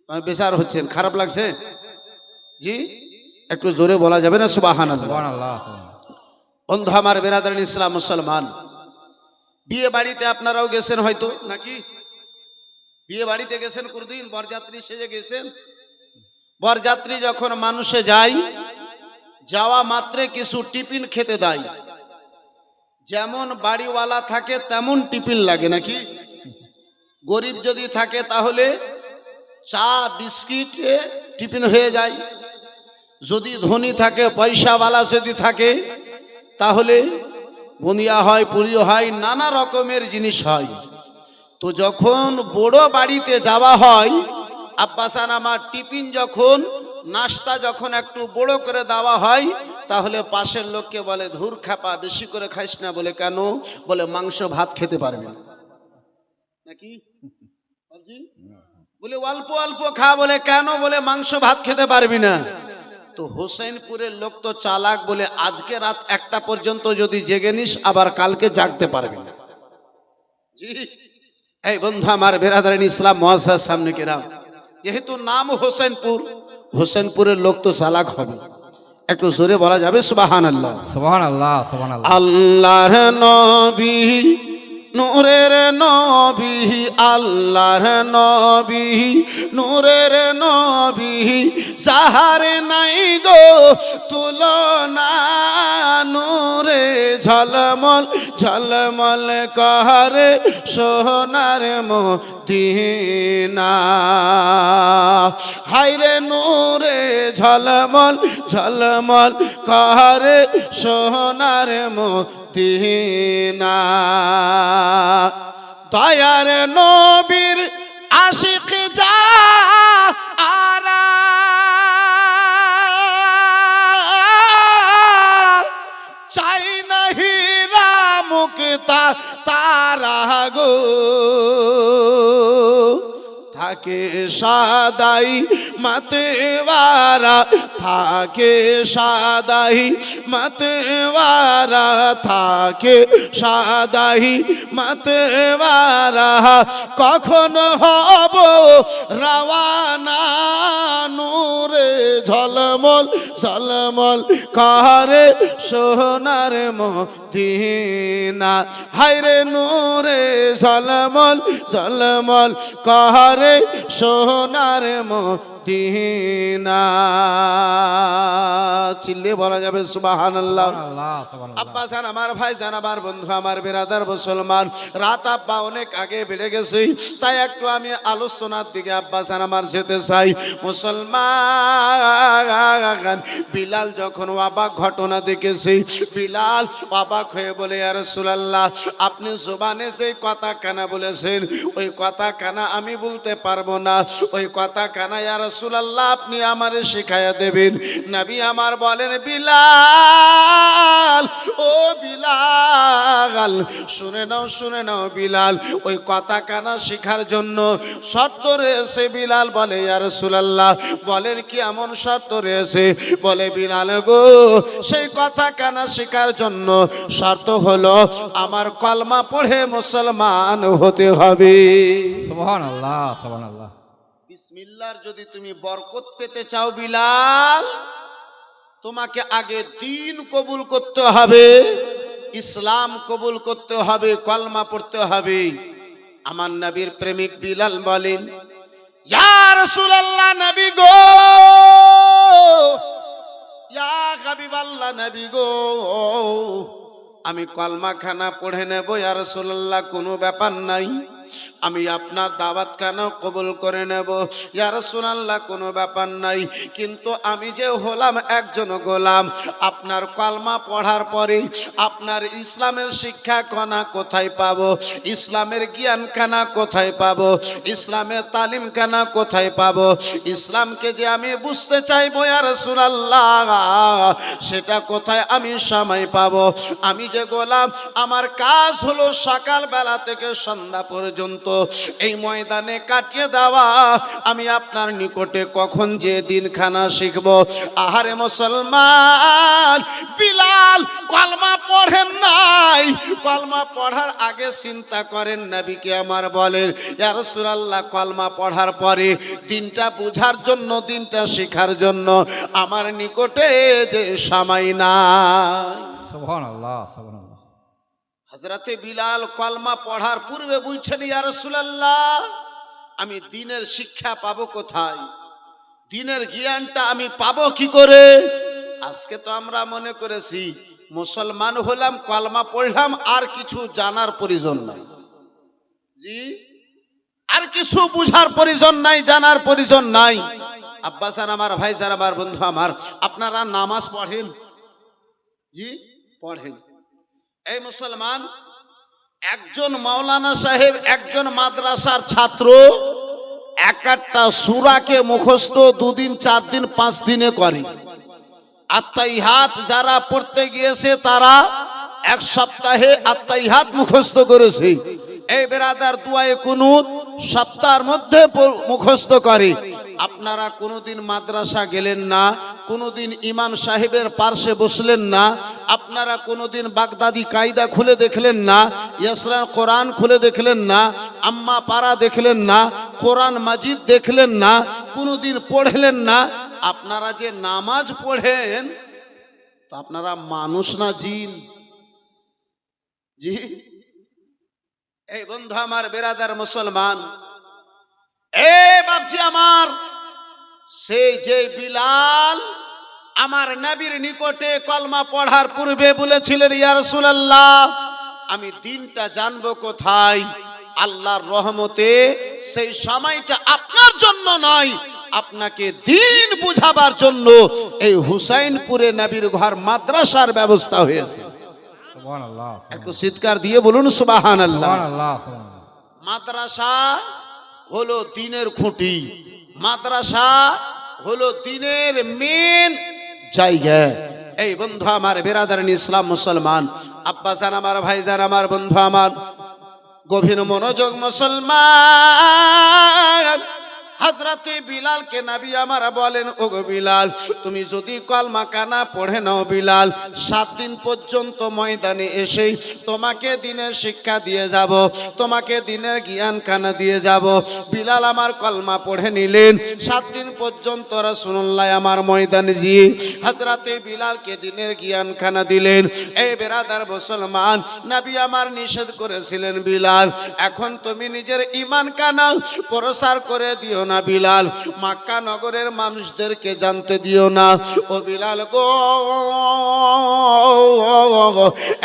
বেজার হচ্ছেন, খারাপ লাগছে? জি, একটু জোরে বলা যাবে না সুবহানাল্লাহ? সুবহানাল্লাহ। বন্ধু আমার বেরাদার ইসলাম মুসলমান, বিয়ে বাড়িতে আপনারাও গেছেন হয়তো নাকি? বিয়ে বাড়িতে গেছেন, কোনদিন বরযাত্রী সেজে গেছেন? বরযাত্রী যখন মানুষে যায়, যাওয়া মাত্রে কিছু টিফিন খেতে দেয়, যেমন বাড়িওয়ালা থাকে তেমন টিফিন লাগে নাকি? গরিব যদি থাকে তাহলে চা বিস্কিট টিফিন হয়ে যায়, যদি ধনী থাকে পয়সাওয়ালা যদি থাকে তাহলে বুনিয়া হয়, পুরি হয়, নানা রকমের জিনিস হয়। তো যখন বড় বাড়িতে যাওয়া হয়, আব্বাসান আমার টিফিন যখন নাস্তা যখন একটু বড় করে দেওয়া হয়, তাহলে পাশের লোককে বলে, ধুর খাপা বেশি করে খাইস না। বলে কেন? বলে মাংস ভাত খেতে পারবে না নাকি? বলে অল্প অল্প খা। বলে কেন? বলে মাংস ভাত খেতে পারবি না। তো হোসেনপুরের লোক তো চালাক, বলে আজকে রাত 1টা পর্যন্ত যদি জেগে নিস আবার কালকে জাগতে পারবি না। জি, এই বন্ধু আমার বেরাদারিন ইসলাম মুআজ্জাজ সামনে কিরাম, যেহেতু নাম হোসেনপুর, হোসেনপুরের লোক তো চালাক হবে। একটু জোরে বলা যাবে সুবহানাল্লাহ? সুবহানাল্লাহ, সুবহানাল্লাহ। আল্লাহর নবী, নূরের নবী, আল্লাহর নবী, নূরের নবী, যাহার নাই গো তুলনা, নূরে ঝলমল ঝলমল করে সোনার মদিনা। হায়রে নূরে ঝলমল ঝলমল করে সোনার মদিনা। দয়ার নবীর আশিক যারা, চাই না হীরা মুক্তা তারা গো, থাকে সাদাই মতওয়ারা, থাকে সাদাই মতওয়ারা, থাকে সাদাই মতওয়ারা, কখন হব রাওয়ানা নূরে ঝলমল ঝলমল করে সোনার মদিনা হায়রে নূরে ঝলমল ঝলমল করে সোনার মদিনা চিল্লে বলা যাবে সুবহানাল্লাহ। আল্লাহ সুবহানাল্লাহ আব্বা জান আমার ভাই জান আমার বন্ধু আমার বিরাদার মুসলমান, রাত আব্বা অনেক আগে বেড়ে গেছে, তাই একটু আমি আলোচনার দিকে আব্বা জান আমার যেতে চাই। মুসলমান বিলাল যখন অবাক ঘটনা দেখেছে, বিলাল অবাক হয়ে বলে ইয়া রাসূলুল্লাহ, আপনি জবানে যে কথা কানা বলেছেন ওই কথা কানা আমি বলতে পারবো না, ওই কথা কানা ইয়া রাসূলুল্লাহ আপনি আমারে শিখাইয়া দেবেন। নবী আমার বলেন, বিলাল ও বিলাল শুনে নাও বিলাল, ওই কথা কানা শিখার জন্য শর্ত রয়েছে। বিলাল বলে ইয়া রাসূলুল্লাহ বলেন কি এমন শর্ত রয়েছে? বলে বিলাল গো, সেই কথা কানা শিখার জন্য শর্ত হলো আমার কলমা পড়ে মুসলমান হতে হবে। সুবহানাল্লাহ সুবহানাল্লাহ। বিসমিল্লাহর যদি তুমি বরকত পেতে চাও বিলাল, তোমাকে আগে দ্বীন কবুল করতে হবে, ইসলাম কবুল করতে হবে, কলমা পড়তে হবে। আমার নবীর প্রেমিক বিলাল বলেন, ইয়া রাসূলুল্লাহ নবী গো, ইয়া হাবিবাল্লাহ নবী গো, আমি কলমা খানা পড়ে নেব ইয়া রাসূলুল্লাহ, কোনো ব্যাপার নাই, আমি আপনার দাওয়াত কেন কবুল করে নেব ইয়া রাসূলুল্লাহ, কোনো ব্যাপার নাই, কিন্তু আমি যে হলাম একজন গোলাম, আপনার কলমা পড়ার পরে আপনার ইসলামের শিক্ষা কণা কোথায় পাবো, ইসলামের জ্ঞান কানা কোথায় পাবো, ইসলামের তালিম কানা কোথায় পাবো, ইসলামকে যে আমি বুঝতে চাইবো ইয়া রাসূলুল্লাহ, সেটা কোথায় আমি সময় পাবো? আমি যে গোলাম, আমার কাজ হলো সকাল বেলা থেকে সন্ধ্যা পর্যন্ত এই ময়দানে কাটিয়ে দেওয়া, আমি আপনার নিকটে কখন যে দিন খানা শিখবো? আহারে মুসলমান, বিলাল কলমা পড়েন নাই, কলমা পড়ার আগে চিন্তা করেন নবীকে আমার বলেন ইয়া রাসূলুল্লাহ কলমা পড়ার পরে দিনটা বুঝার জন্য, দিনটা শেখার জন্য আমার নিকটে যে সময় নাই। সুবহানাল্লাহ সুবহানাল্লাহ। হযরতে বিলাল কলমা পড়ার পূর্বে বলছেন ইয়া রাসূলুল্লাহ, আমি দ্বীনের শিক্ষা পাবো কোথায়, দ্বীনের জ্ঞানটা আমি পাবো কি করে? আজকে তো আমরা মনে করেছি মুসলমান হলাম, কলমা পড়লাম, আর কিছু জানার প্রয়োজন নাই, জি আর কিছু বুঝার প্রয়োজন নাই, জানার প্রয়োজন নাই। আব্বাসান আমার ভাই যারা আমার বন্ধু আমার, আপনারা নামাজ পড়েন? জি পড়েন। এই মুসলমান, একজন মাওলানা সাহেব একজন মাদ্রাসার ছাত্র এক একটা সূরাকে মুখস্থ 2 দিন 4 দিন 5 দিনে করে। আত্তাহিয়াত যারা পড়তে গিয়েছে তারা 1 সপ্তাহে আত্তাহিয়াত মুখস্থ করেছে। এই বেরাদার দুআয়ে কুনুত সপ্তাহের মধ্যে মুখস্থ করে। আপনারা কোনোদিন মাদ্রাসা গেলেন না, কোনোদিন ইমাম সাহেবের পার্শ্বে বসলেন না, আপনারা কোনোদিন বাগদাদি কায়দা খুলে দেখলেন না, ইয়াসরান কোরআন খুলে দেখলেন না, আম্মা পারা দেখলেন না, কোরআন মাজিদ দেখলেন না, কোনোদিন পড়লেন না। আপনারা যে নামাজ পড়েন, তো আপনারা মানুষ না জিন? জি এই বন্ধু আমার, বেরাদার মুসলমান, এ বাপজি আমার, সেই যে বিলাল আমার নবীর নিকটে কলমা পড়ার পূর্বে বলেছিলেন ইয়া রাসূলুল্লাহ আমি দিনটা জানবো কোথায়? আল্লাহর রহমতে সেই সময়টা আপনার জন্য নয়, আপনাকে দিন বুঝাবার জন্য এই হুসাইনপুরে নবীর ঘর মাদ্রাসার ব্যবস্থা হয়েছে। সুবহানাল্লাহ। একটু চিৎকার দিয়ে বলুন সুবহানাল্লাহ। সুবহানাল্লাহ সুবহানাল্লাহ। মাদ্রাসা হলো দ্বীনের খুঁটি, মাদ্রাসা হলো দ্বীনের মেন জায়গা। এই বন্ধু আমার, বেরাদারিন ইসলাম মুসলমান, আব্বা জান আমার, ভাই জান আমার, বন্ধু আমার, গভীর মনোযোগ মুসলমান। হযরতে বিলালকে নবী আমার বলেন, ওগো বিলাল, তুমি যদি কলমা কানা পড়ে নাও বিলাল, 7 দিন পর্যন্ত ময়দানে এসে তোমাকে দিনের শিক্ষা দিয়ে যাব, তোমাকে দিনের জ্ঞান কানা দিয়ে যাব। বিলাল আমার কলমা পড়ে নিলেন। 7 দিন পর্যন্ত রাসূলুল্লাহ আমার ময়দানে গিয়ে হযরতে বিলালকে দিনের জ্ঞান খানা দিলেন। এই বেরাদার মুসলমান, নবী আমার নিষেধ করেছিলেন, বিলাল এখন তুমি নিজের ঈমান কানা প্রসার করে দিও না বিলাল, মক্কা নগরের মানুষদেরকে জানতে দিও না। ও বিলাল গো,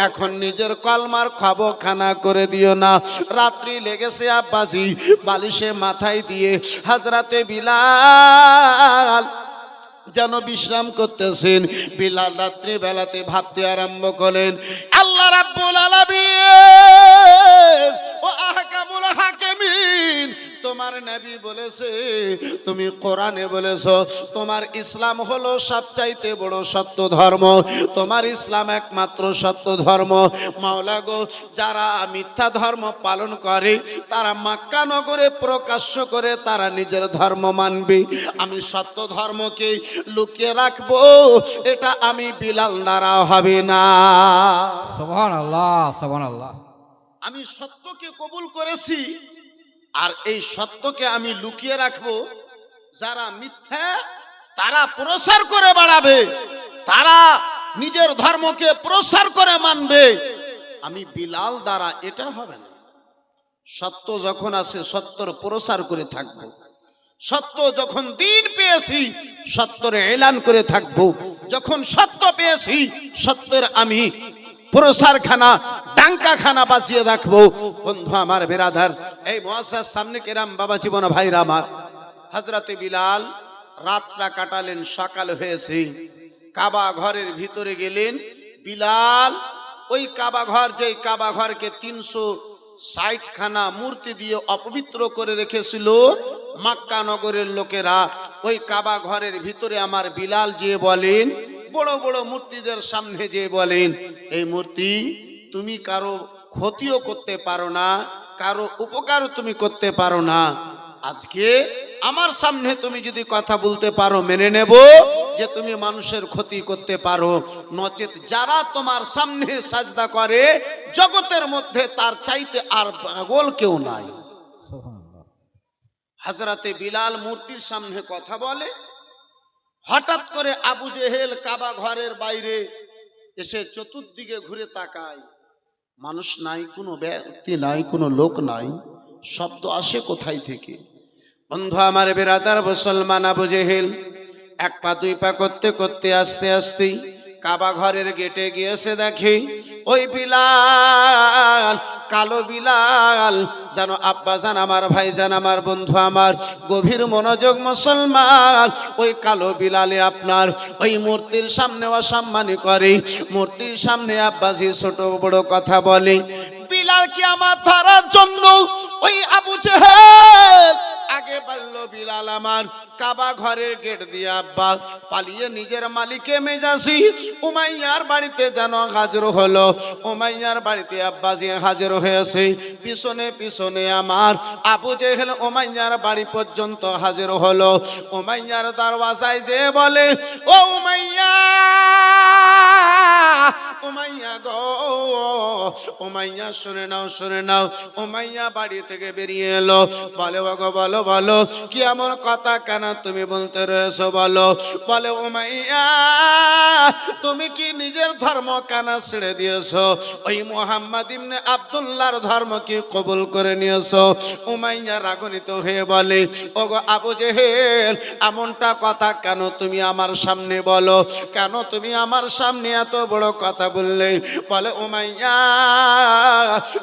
এখন নিজের কলমার খানা করে দিও না। রাত্রি লেগেছে আব্বাসি, বালিশে মাথায় দিয়ে হযরতে বিলাল যেন বিশ্রাম করতেছেন। বিলাল রাত্রি বেলাতে ভাবতে আরম্ভ করেন, আল্লাহ রাব্বুল আলামিন ও আহকামুল হাকিমিন, তোমার নবী বলেছে, তুমি কোরআনে বলেছো, তোমার ইসলাম হলো সবচাইতে বড় সত্য ধর্ম, তোমার ইসলাম একমাত্র সত্য ধর্ম। মাওলা গো, যারা মিথ্যা ধর্ম পালন করে তারা মক্কা নগরে প্রকাশ্য করে তারা নিজের ধর্ম মানবে, আমি সত্য ধর্মকে লুকিয়ে রাখবো, এটা আমি বিলাল দ্বারা হবে না। সুবহানাল্লাহ, সুবহানাল্লাহ। আমি সত্যকে কবুল করেছি, আর এই সত্যকে আমি লুকিয়ে রাখবো। যারা মিথ্যা তারা প্রসার করে বাড়াবে, তারা নিজের ধর্মকে প্রসার করে মানবে, আমি বিলাল দ্বারা এটা হবে না। সত্য যখন আছে সত্যর প্রসার করে থাকবো, সত্য যখন দিন পেয়েছি সত্যের এলান করে থাকবো, যখন সত্য পেয়েছি সত্যের আমি প্রসারখানা ডাঙ্কাখানা বাজিয়ে রাখবো। বন্ধু আমার, বেরাদার, এই মুআজ্জাজ সামনে কেরাম বাবা জীবন ভাইরা আমার, হযরতে বিলাল রাতটা কাটালেন, সকাল হয়েছে, কাবা ঘরের ভিতরে গেলেন। বিলাল ওই কাবা ঘর, যেই কাবা ঘরকে 360 খানা মূর্তি দিয়ে অপবিত্র করে রেখেছিল মক্কা নগরের লোকেরা, ওই কাবা ঘরের ভিতরে আমার বিলাল যেয়ে বলেন, বড় বড় মূর্তিদের সামনে যেয়ে বলেন, এই মূর্তি তুমি কারো ক্ষতিও করতে পারো না, কারো উপকারও তুমি করতে পারো না, আজকে আমার সামনে তুমি যদি কথা বলতে পারো মেনে নেব যে তুমি মানুষের ক্ষতি করতে পারো, নচেত যারা তোমার সামনে সাজদা করে জগতের মধ্যে তার চাইতে আর পাগল কেউ নাই। সুবহানাল্লাহ। হযরতে বিলাল মূর্তির সামনে কথা বলে, হঠাৎ করে আবু জেহেল কাবা ঘরের বাইরে এসে চতুর্দিকে ঘুরে তাকায়, মানুষ নাই, কোনো ব্যক্তি নাই, কোনো লোক নাই, শব্দ আসে কোথায় থেকে? বন্ধু আমার, বেরাদার মুসলমান, আবু জেহেল 1 পা 2 পা করতে করতে আস্তে আস্তে কাবা ঘরের গেটে গিয়েছে, দেখে ওই বিলাল, কালো বিলাল, জানো আব্বা জান, আমার ভাই জান, আমার বন্ধু আমার, গভীর মনোযোগ মুসলমান, ওই কালো বিলালে আপনার ওই মূর্তির সামনে অসম্মানী করে, মূর্তির সামনে আব্বাজি ছোট বড় কথা বলে। বিলাল কি আমার ধরার জন্য ওই আবু জেহেল আগে বলল, বিলাল আমার কাবা ঘরের গেট দিয়ে আব্বা পালিয়ে নিজের মালিকে মেজাসি উমাইয়ার বাড়িতে যেন হাজির হলো, উমাইয়ার বাড়িতে আব্বা যে হাজির হয়েছে, পিছনে পিছনে আমার আবু জেহেল উমাইয়ার বাড়ি পর্যন্ত হাজির হলো। উমাইয়ার দরওয়াজায় যে বলে, ও উমাইয়া, উমাইয়া গো, উমাইয়া শুনে নাও, শুনে নাও। উমাইয়া বাড়ি থেকে বেরিয়ে এলো, বলে, ওগো বলো বলো, কি এমন কথা কেন তুমি বলতে রয়েছো বলো? বলে, উমাইয়া তুমি কি নিজের ধর্ম কানা ছেড়ে দিয়েছো, ওই মুহাম্মদ ইবনে আব্দুল্লাহর ধর্ম কি কবুল করে নিয়েছো? উমাইয়া রাগান্বিত হয়ে বলে, ওগো আবু জেহেল, এমনটা কথা কেন তুমি আমার সামনে বলো, কেন তুমি আমার সামনে এত বড় কথা বললে? বলে, উমাইয়া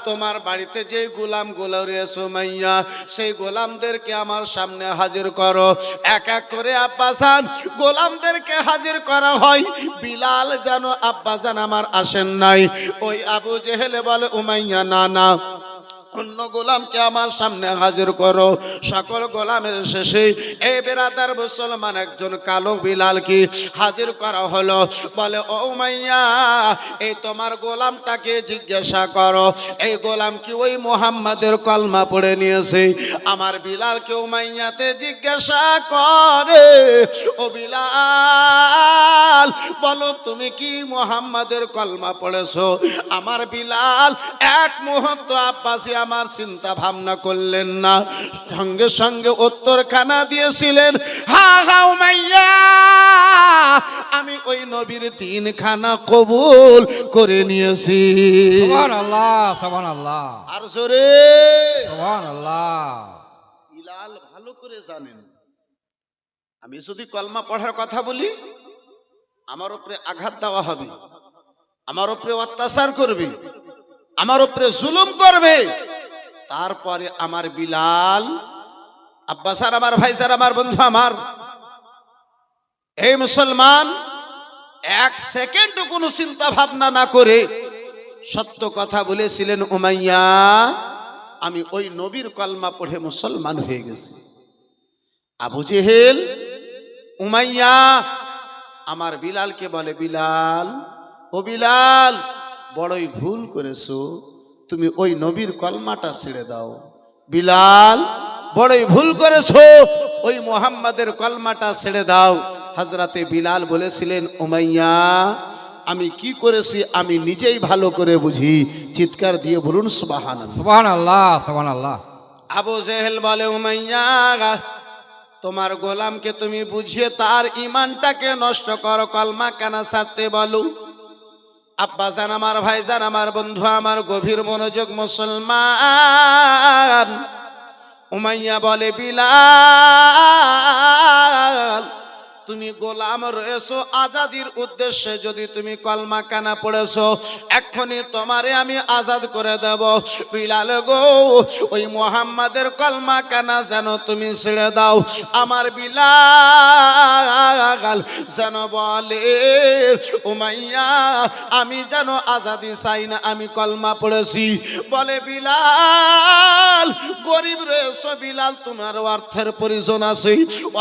তোমার বাড়িতে যে গোলামগুলো রয়েছে উমাইয়া, সেই গোলামদেরকে আমার সামনে হাজির করো। এক এক করে আব্বাজান গোলামদেরকে হাজির করা হয়, বিলাল যেন আব্বাজান আমার আসেন নাই। ওই আবু জেহেল বলে, উমাইয়া না না, অন্য গোলামকে আমার সামনে হাজির করো। সকল গোলামের শেষে এই বেরাদার মুসলমান একজন কালো বিলালকে হাজির করা হলো। বলে ও উমাইয়া, এই তোমার গোলামটাকে জিজ্ঞাসা করো এই গোলাম কি ওই মুহাম্মাদের কলমা পড়ে নিয়েছে? আমার বিলালকে উমাইয়াতে জিজ্ঞাসা করে, ও বিলাল বলো তুমি কি মুহাম্মাদের কলমা পড়েছো? আমার বিলাল এক মুহূর্ত আব্বাসী আমার চিন্তা ভাবনা করলেন না, সঙ্গে সঙ্গে উত্তরখানা দিয়েছিলেন, হা হা উমাইয়া, আমি ওই নবীর তিনখানা কবুল করে নিয়েছি। সুবহানাল্লাহ, সুবহানাল্লাহ, আর জোরে সুবহানাল্লাহ। বিলাল ভালো করে জানেন, আমি যদি কলমা পড়ার কথা বলি আমার উপরে আঘাত দেওয়া হবে, আমার উপরে অত্যাচার করবে, আমার উপরে জুলুম করবে। তারপরে আমার বিলাল, আব্বা স্যার, আমার ভাই স্যার, আমার বন্ধু, আমার এই মুসলমান এক সেকেন্ড কোনো চিন্তা ভাবনা না করে সত্য কথা বলেছিলেন, উমাইয়া আমি ওই নবীর কলমা পড়ে মুসলমান হয়ে গেছি। আবু জেহেল উমাইয়া আমার বিলালকে বলে, বিলাল, ও বিলাল বড়ই ভুল করেছো, তুমি ওই নবীর কলমাটা ছেড়ে দাও। বিলাল বড়ই ভুল করেছো, ওই মুহাম্মাদের কলমাটা ছেড়ে দাও। হযরতে বিলাল বলেছিলেন, উমাইয়া আমি কি করেছি আমি নিজেই ভালো করে বুঝি। চিৎকার দিয়ে বলুন সুবহানাল্লাহ, সুবহানাল্লাহ, সুবহানাল্লাহ। আবু জেহেল বলে, উমাইয়া তোমার গোলামকে তুমি বুঝিয়ে তার ইমানটাকে নষ্ট করো, কলমা কেন ছাড়তে বলো? আব্বা জান, আমার ভাই জান, আমার বন্ধু, আমার গভীর মনোযোগ মুসলমান। উমাইয়া বলে, বিলাল তুমি গোলাম রয়েছো, আজাদির উদ্দেশ্যে যদি তুমি কলমা কানা পড়েছো, এক্ষুনি তোমারে আমি আজাদ করে দেব। বিলাল গো, ওই মুহাম্মাদের কলমা কানা যেন তুমি ছেড়ে দাও। আমার বিলাল যেন বলে, উমাইয়া আমি যেন আজাদি চাই না, আমি কলমা পড়েছি। বলে, বিলাল গরিব রয়েছো বিলাল, তোমার অর্থের প্রয়োজন আছে,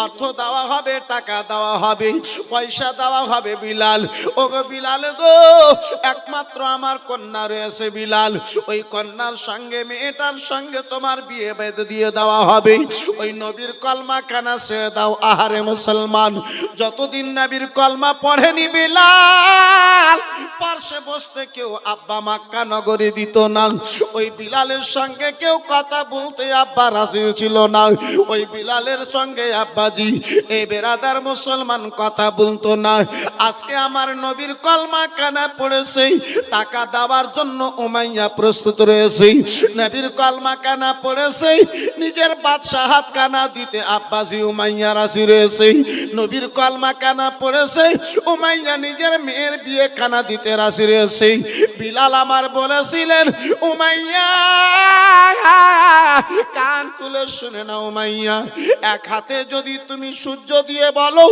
অর্থ দেওয়া হবে, টাকা দেওয়া হবে, পয়সা দেওয়া হবে। বিলাল, ও গো বিলাল গো, একমাত্র আমার কন্যা রয়েছে বিলাল, ওই কন্যার সঙ্গে মেয়েটার সঙ্গে তোমার বিয়ে বেঁধে দিয়ে দেওয়া হবে। ওই নবীর কলমা কানা ছেড়ে দাও। আহারে মুসলমান, যতদিন নবীর কলমা পড়েনি বিলাল পার্শ্বে বসতে কেউ আব্বা মক্কা নগরী দিত না। ওই বিলালের সঙ্গে কেউ কথা বলতে আব্বা রাজি ছিল না। ওই বিলালের সঙ্গে আব্বাজি এই বেরাদার মুসলমান কথা বলতো না। আজকে আমার নবীর কলমা কানা পড়েছে, টাকা দেওয়ার জন্য উমাইয়া প্রস্তুত রয়েছে। নবীর কলমা কানা পড়েছে, নিজের বাদশাহাত কানা দিতে আব্বাজি উমাইয়া রাজি রয়েছে। নবীর কলমা কানা পড়েছে, উমাইয়া নিজের মেয়ের বিয়ে কানা দিতে রাজি রয়েছে। বিলাল আমার বলেছিলেন, উমাইয়া কান তুলে শুনে নাও উমাইয়া, এক হাতে যদি তুমি সূর্য দিয়ে বলো,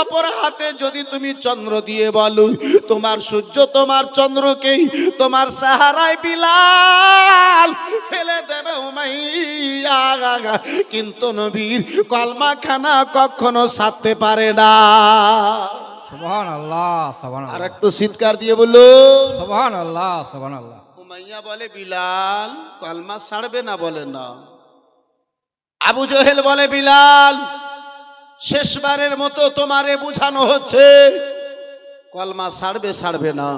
অপর হাতে যদি তুমি চন্দ্র দিয়ে বলো, তোমার সূর্য তোমার চন্দ্রকেই তোমার সাহারায় বিলাল ফেলে দেবে উমাইয়া, কিন্তু নবীর কলমা খানা কখনো ছাড়তে পারে না। সুবহানাল্লাহ, আর সুবহানাল্লাহ, একটু চিৎকার দিয়ে বলল সুবহানাল্লাহ, সুবহানাল্লাহ। উমাইয়া বলে, বিলাল কলমা ছাড়বে না? বলে না। আবু জেহেল বলে, বিলাল শেষবারের মতো তোমারে বুঝানো হচ্ছে, কলমা ছাড়বে ছাড়বে না।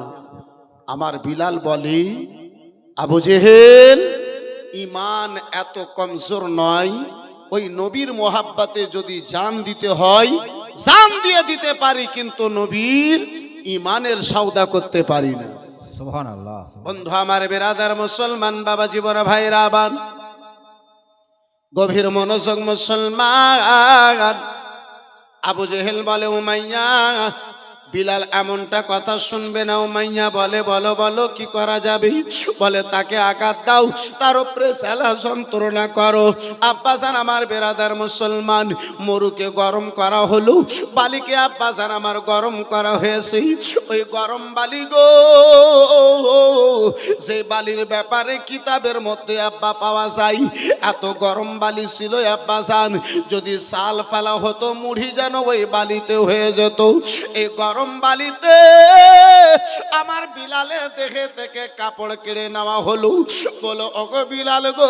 আমার বিলাল বলে, আবু জেহেল ইমান এত কমজোর নয়, ওই নবীর মোহাব্বতে যদি জান দিতে হয় জান দিয়ে দিতে পারি, কিন্তু নবীর ইমানের সওদা করতে পারি না। সুবহানাল্লাহ। বন্ধু আমার, বেরাদার মুসলমান, বাবাজি বড় ভাইরা, আবার গভীর মনোযোগ মুসলমান। আবু জেহেল বলে, উমাইয়া বিলাল এমনটা কথা শুনবে না। উমাইয়া বলে, বলো বলো কি করা যাবে? বলে তাকে আঘাত দাও, তার উপরে সালা যন্ত্রণা করো। আব্বাজান আমার বেরাদার মুসলমান, মরুকে গরম করা হলো, বালিকে আব্বাজান আমার গরম করা হয়েছে। ওই গরম বালি গো, যে বালির ব্যাপারে কিতাবের মধ্যে আব্বা পাওয়া যায়, এত গরম বালি ছিল আব্বাজান, যদি সাল ফেলা হতো মুড়ি যেন ওই বালিতে হয়ে যেত। এই গরম বালিতে আমার বিলালের দেখে থেকে কাপড় কেড়ে নেওয়া হলো। বলো ওগো বিলাল গো,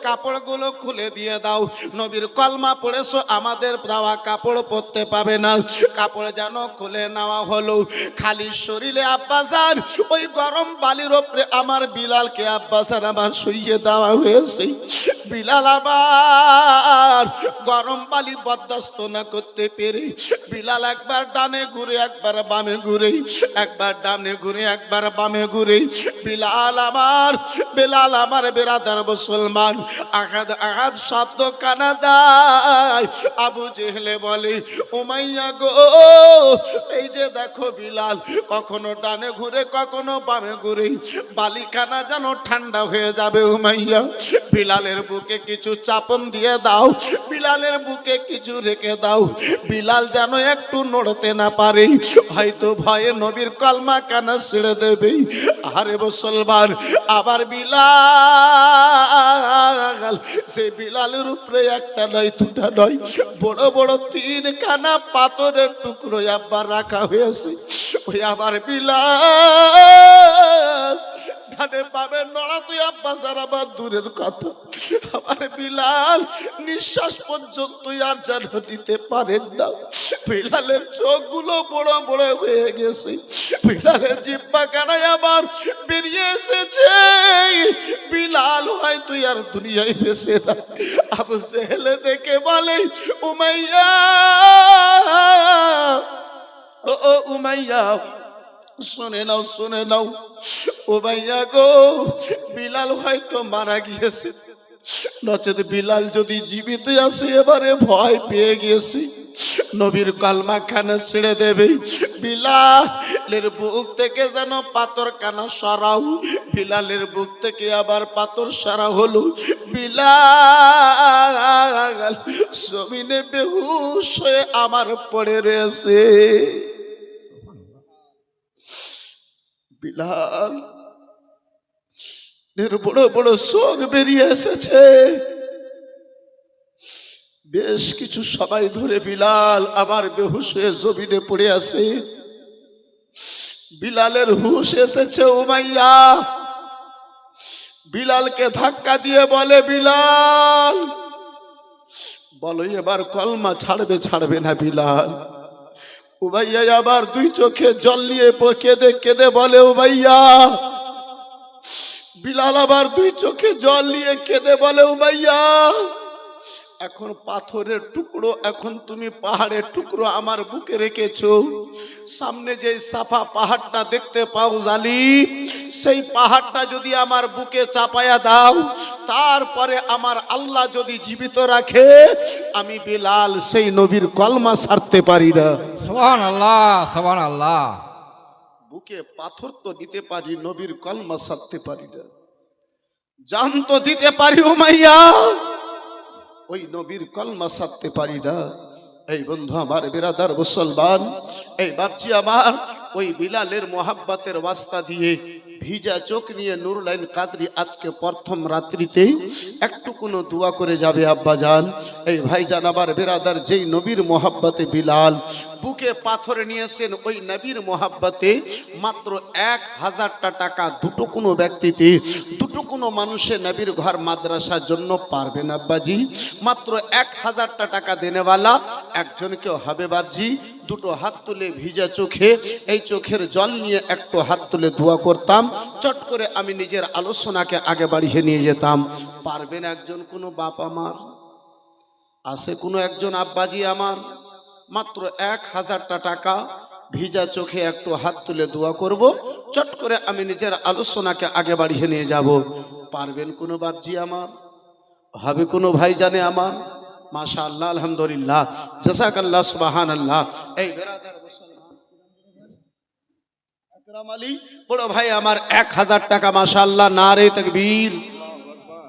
কাপড়গুলো খুলে দিয়ে দাও, নবীর কলমা পড়েছো, আমাদের দেওয়া কাপড় পরতে পাবে না। কাপড় যেন খুলে নেওয়া হলো। খালি শরীরে আব্বাজান ওই গরম বালির উপরে আমার বিলালকে আব্বাজান আমার শুইয়ে দেওয়া হয়েছে। বিলাল আবার গরম বালি বরদাস্ত না করতে পেরে বিলাল একবার ডানে ঘুরে একবার বামে ঘুরে, একবার ডানে ঘুরে একবার বামে ঘুরে। বিলাল আমার বেরাদার মুসলমান, আঘাত আঘাত শব্দ কানা দেয়। আবু জেহেলে বলে, উমাইয়া গো, এই যে দেখো বিলাল কখনো ডানে ঘুরে কখনো বামে ঘুরে, বালিখানা যেন ঠান্ডা হয়ে যাবে। উমাইয়া বিলালের বুকে কিছু চাপন দিয়ে দাও, বিলালের বুকে কিছু রেখে দাও, বিলাল যেন একটু নড়তে না পারে, হয়তো ভয়ে নবীর কলমা কানা ছেড়ে দেবে। আরে মুসলমান, আবার বিলাল, সে বিলালের উপরে একটা নয় দুটা নয়, বড় বড় 3 খানা পাথরের টুকরো আবার রাখা হয়েছে। ওই আবার বিলাল ডানে বামে নড়া তুই আব্বাজান আবার দূরের কথা, আমার বিলাল নিঃশ্বাস পর্যন্ত আর যেন নিতে পারেন না। বিলালের চোখগুলো বড় বড় হয়ে গেছে, বিলালের জিহ্বা কানায় আবার বেরিয়ে এসেছে। বিলাল হয় তুই আর দুনিয়ায় বেঁচে না। আবু জেহেল দেখে বলে, উমাইয়া ও উমাইয়া, শুনে নাও শুনে নাও, ও ভাইয়া গো, বিলাল হয়তো মারা গিয়েছে, নচেত বিলাল যদি জীবিত আছে এবারে ভয় পেয়ে গিয়েছি, নবীর কলমা খানা ছেড়ে দেবে। বিলালের বুক থেকে যেন পাথর কানা সরাও, বিলালের বুক থেকে আবার পাথর সরা হলো। বিলাল জমিনে বেহুশ হয়ে আমার পড়ে রয়েছে। বিলাল বড় বড় চোখ বেরিয়ে এসেছে। বেশ কিছু সময় ধরে বিলাল আবার বেহুশ হয়ে জমিনে পড়ে আছে। বিলালের হুশ এসেছে। উমাইয়া বিলালকে ধাক্কা দিয়ে বলে, বিলাল বলো এবার কলমা ছাড়বে ছাড়বে না বিলাল? উমাইয়া আবার 2 চোখে জল নিয়ে কেঁদে কেঁদে বলে, উমাইয়া। বিলাল আবার 2 চোখে জল নিয়ে কেঁদে বলে, উমাইয়া এখন পাথরের টুকরো, এখন তুমি পাহাড়ের টুকরো আমার বুকে রেখেছো, সামনে যে সাফা পাহাড়টা দেখতে পাও জালিম, সেই পাহাড়টা যদি আমার বুকে চাপায়া দাও, তারপরে আমার আল্লাহ যদি জীবিত রাখে, আমি বিলাল সেই নবীর কলমা ছাড়তে পারি না। সুবহানাল্লাহ, সুবহানাল্লাহ। বুকে পাথর তো দিতে পারি, নবীর কলমা ছাড়তে পারি না। জান তো দিতে পারি উমাইয়া, ওই নবীর কলমা ছাড়তে পারি না। এই বন্ধু আমার, বিরাদার মুসলমান, এই বাপজি আমার, ওই বিলালের মোহাব্বতের ওয়াস্তা দিয়ে ভিজা চোখ নিয়ে নুরুলাইন কাদরি আজকে প্রথম রাত্রিতে একটু কোনো দোয়া করে যাবে আব্বাজান। এই ভাইজান আমার বিরাদার, যেই নবীর মোহাব্বতে বিলাল বুকে পাথর নিয়েছেন, ওই নবীর মোহাব্বতে মাত্র 1000টা টাকা দুটো কোনো ব্যক্তিতে, দুটো কোনো মানুষে নবীর ঘর মাদ্রাসার জন্য পারবেন আব্বাজি। মাত্র 1000টা টাকা দেনেওয়ালা একজন কেউ হবে বাবজি। দুটো হাত তুলে ভিজা চোখে, এই চোখের জল নিয়ে একটু হাত তুলে দোয়া করতাম, চট করে আমি নিজের আলোচনাকে আগে বাড়িয়ে নিয়ে যেতাম। পারবেন একজন কোনো বাপ আমার? আছে কোনো একজন আব্বাজি আমার? মাত্র 1000টা টাকা, ভিজা চোখে একটু হাত তুলে দোয়া করব, চট করে আমি নিজের আলোচনাকে আগে বাড়িয়ে নিয়ে যাব। পারবেন কোনো বাপজি আমার? হবে কোনো ভাই জানে আমার? মাশাআল্লাহ আলহামদুলিল্লাহ জাযাকাল্লাহ সুবহানাল্লাহ। এই বেরাদার মুসলমান আকরাম আলী বড় ভাই আমার 1000 টাকা মাশাআল্লাহ নারে তাকবীর,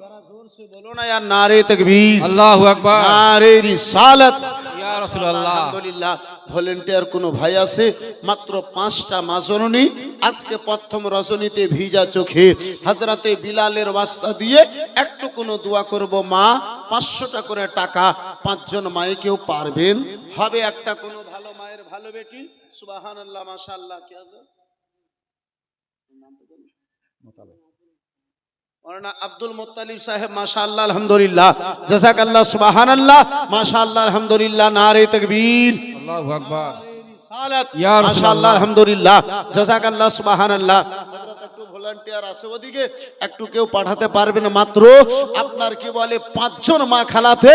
যারা জোর সে বলো না यार নারে তাকবীর, আল্লাহু আকবার, নারে রিসালাত। ইয়া রাসূলুল্লাহ। আলহামদুলিল্লাহ ভলেন্টিয়ার কোন ভাই আছে? মাত্র 5টা মাজননী আজকে প্রথম রজনীতে ভিজা চোখে হযরতে বিলালের ওয়াস্তা দিয়ে একটু কোনো দোয়া করব মা, 500টা করে টাকা 5 জন মায়ে কেউ পারবেন? হবে একটা কোনো ভালো মায়ের ভালো বেটি সুবহানাল্লাহ মাশাআল্লাহ। কি আছে মৌলানা আব্দুল মুত্তালিব সাহেব মাশাআল্লাহ আলহামদুলিল্লাহ জাযাকাল্লাহ সুবহানাল্লাহ মাশাআল্লাহ আলহামদুলিল্লাহ নারে তাকবীর, আল্লাহু আকবার, সালাত ইয়া রাসূলুল্লাহ। মাশাআল্লাহ আলহামদুলিল্লাহ জাযাকাল্লাহ সুবহানাল্লাহ। হযরত একটু ভলান্টিয়ার আছে ওদিকে, একটু কেউ পাঠাতে পারবেন? মাত্র আপনার কি বলে 5 জন মা খালাতে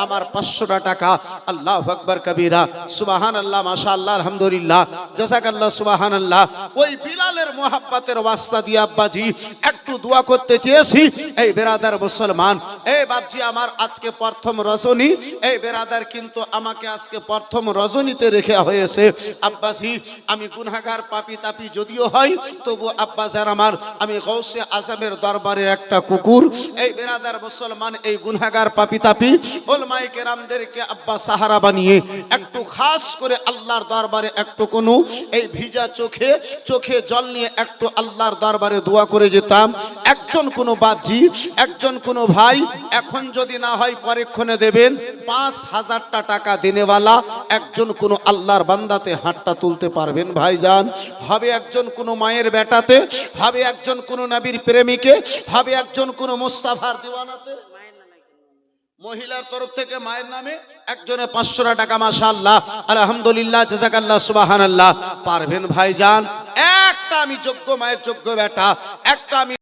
আমার 500টা টাকা। আল্লাহু আকবার কবীরা সুবহানাল্লাহ মাশাআল্লাহ আলহামদুলিল্লাহ জাযাকাল্লাহ সুবহানাল্লাহ। ওই বিলালের মোহাব্বতের ওয়াস্তা দিয়ে আব্বাজি একটু দোয়া করতে চেয়েছি। এই বেরাদার মুসলমান, এই বাপজি আমার আজকে প্রথম রজনী, এই বেরাদার কিন্তু আমাকে আজকে প্রথম রজনীতে রেখে হয়েছে। আব্বাজি আমি গুনাহগার পাপী তাপী যদিও হয়, তবু আব্বাজার আমার আমি গৌসে আজমের দরবারের একটা কুকুর। এই বেরাদার মুসলমান এই গুনাহগার পাপী তাপী উলামায়ে কেরামদেরকে আব্বা সাহারা বানিয়ে একটু খাস করে আল্লাহর দরবারে একটু কোনো এই ভিজা চোখে চোখে জল নিয়ে একটু আল্লাহর দরবারে দোয়া করে যেতাম। একজন কোনো বাপজি, একজন কোনো ভাই এখন যদি না হয় পরেক্ষণে দেবেন 5000টা টাকা দিনেওয়ালা একজন কোনো আল্লাহর বান্দাতে হাতটা তুলতে পারবেন ভাইজান? হবে একজন কোনো মায়ের বেটাতে, হবে একজন কোনো নবীর প্রেমিকে, হবে একজন কোনো মুস্তাফার দিওয়ানাতে, মহিলার তরফ থেকে মায়ের নামে একজনে 500 টাকা মাশাআল্লাহ আলহামদুলিল্লাহ জাযাকাল্লাহ সুবহানাল্লাহ পারবেন ভাইজান? একটা আমি যোগ্য মায়ের যোগ্য বেটা, একটা আমি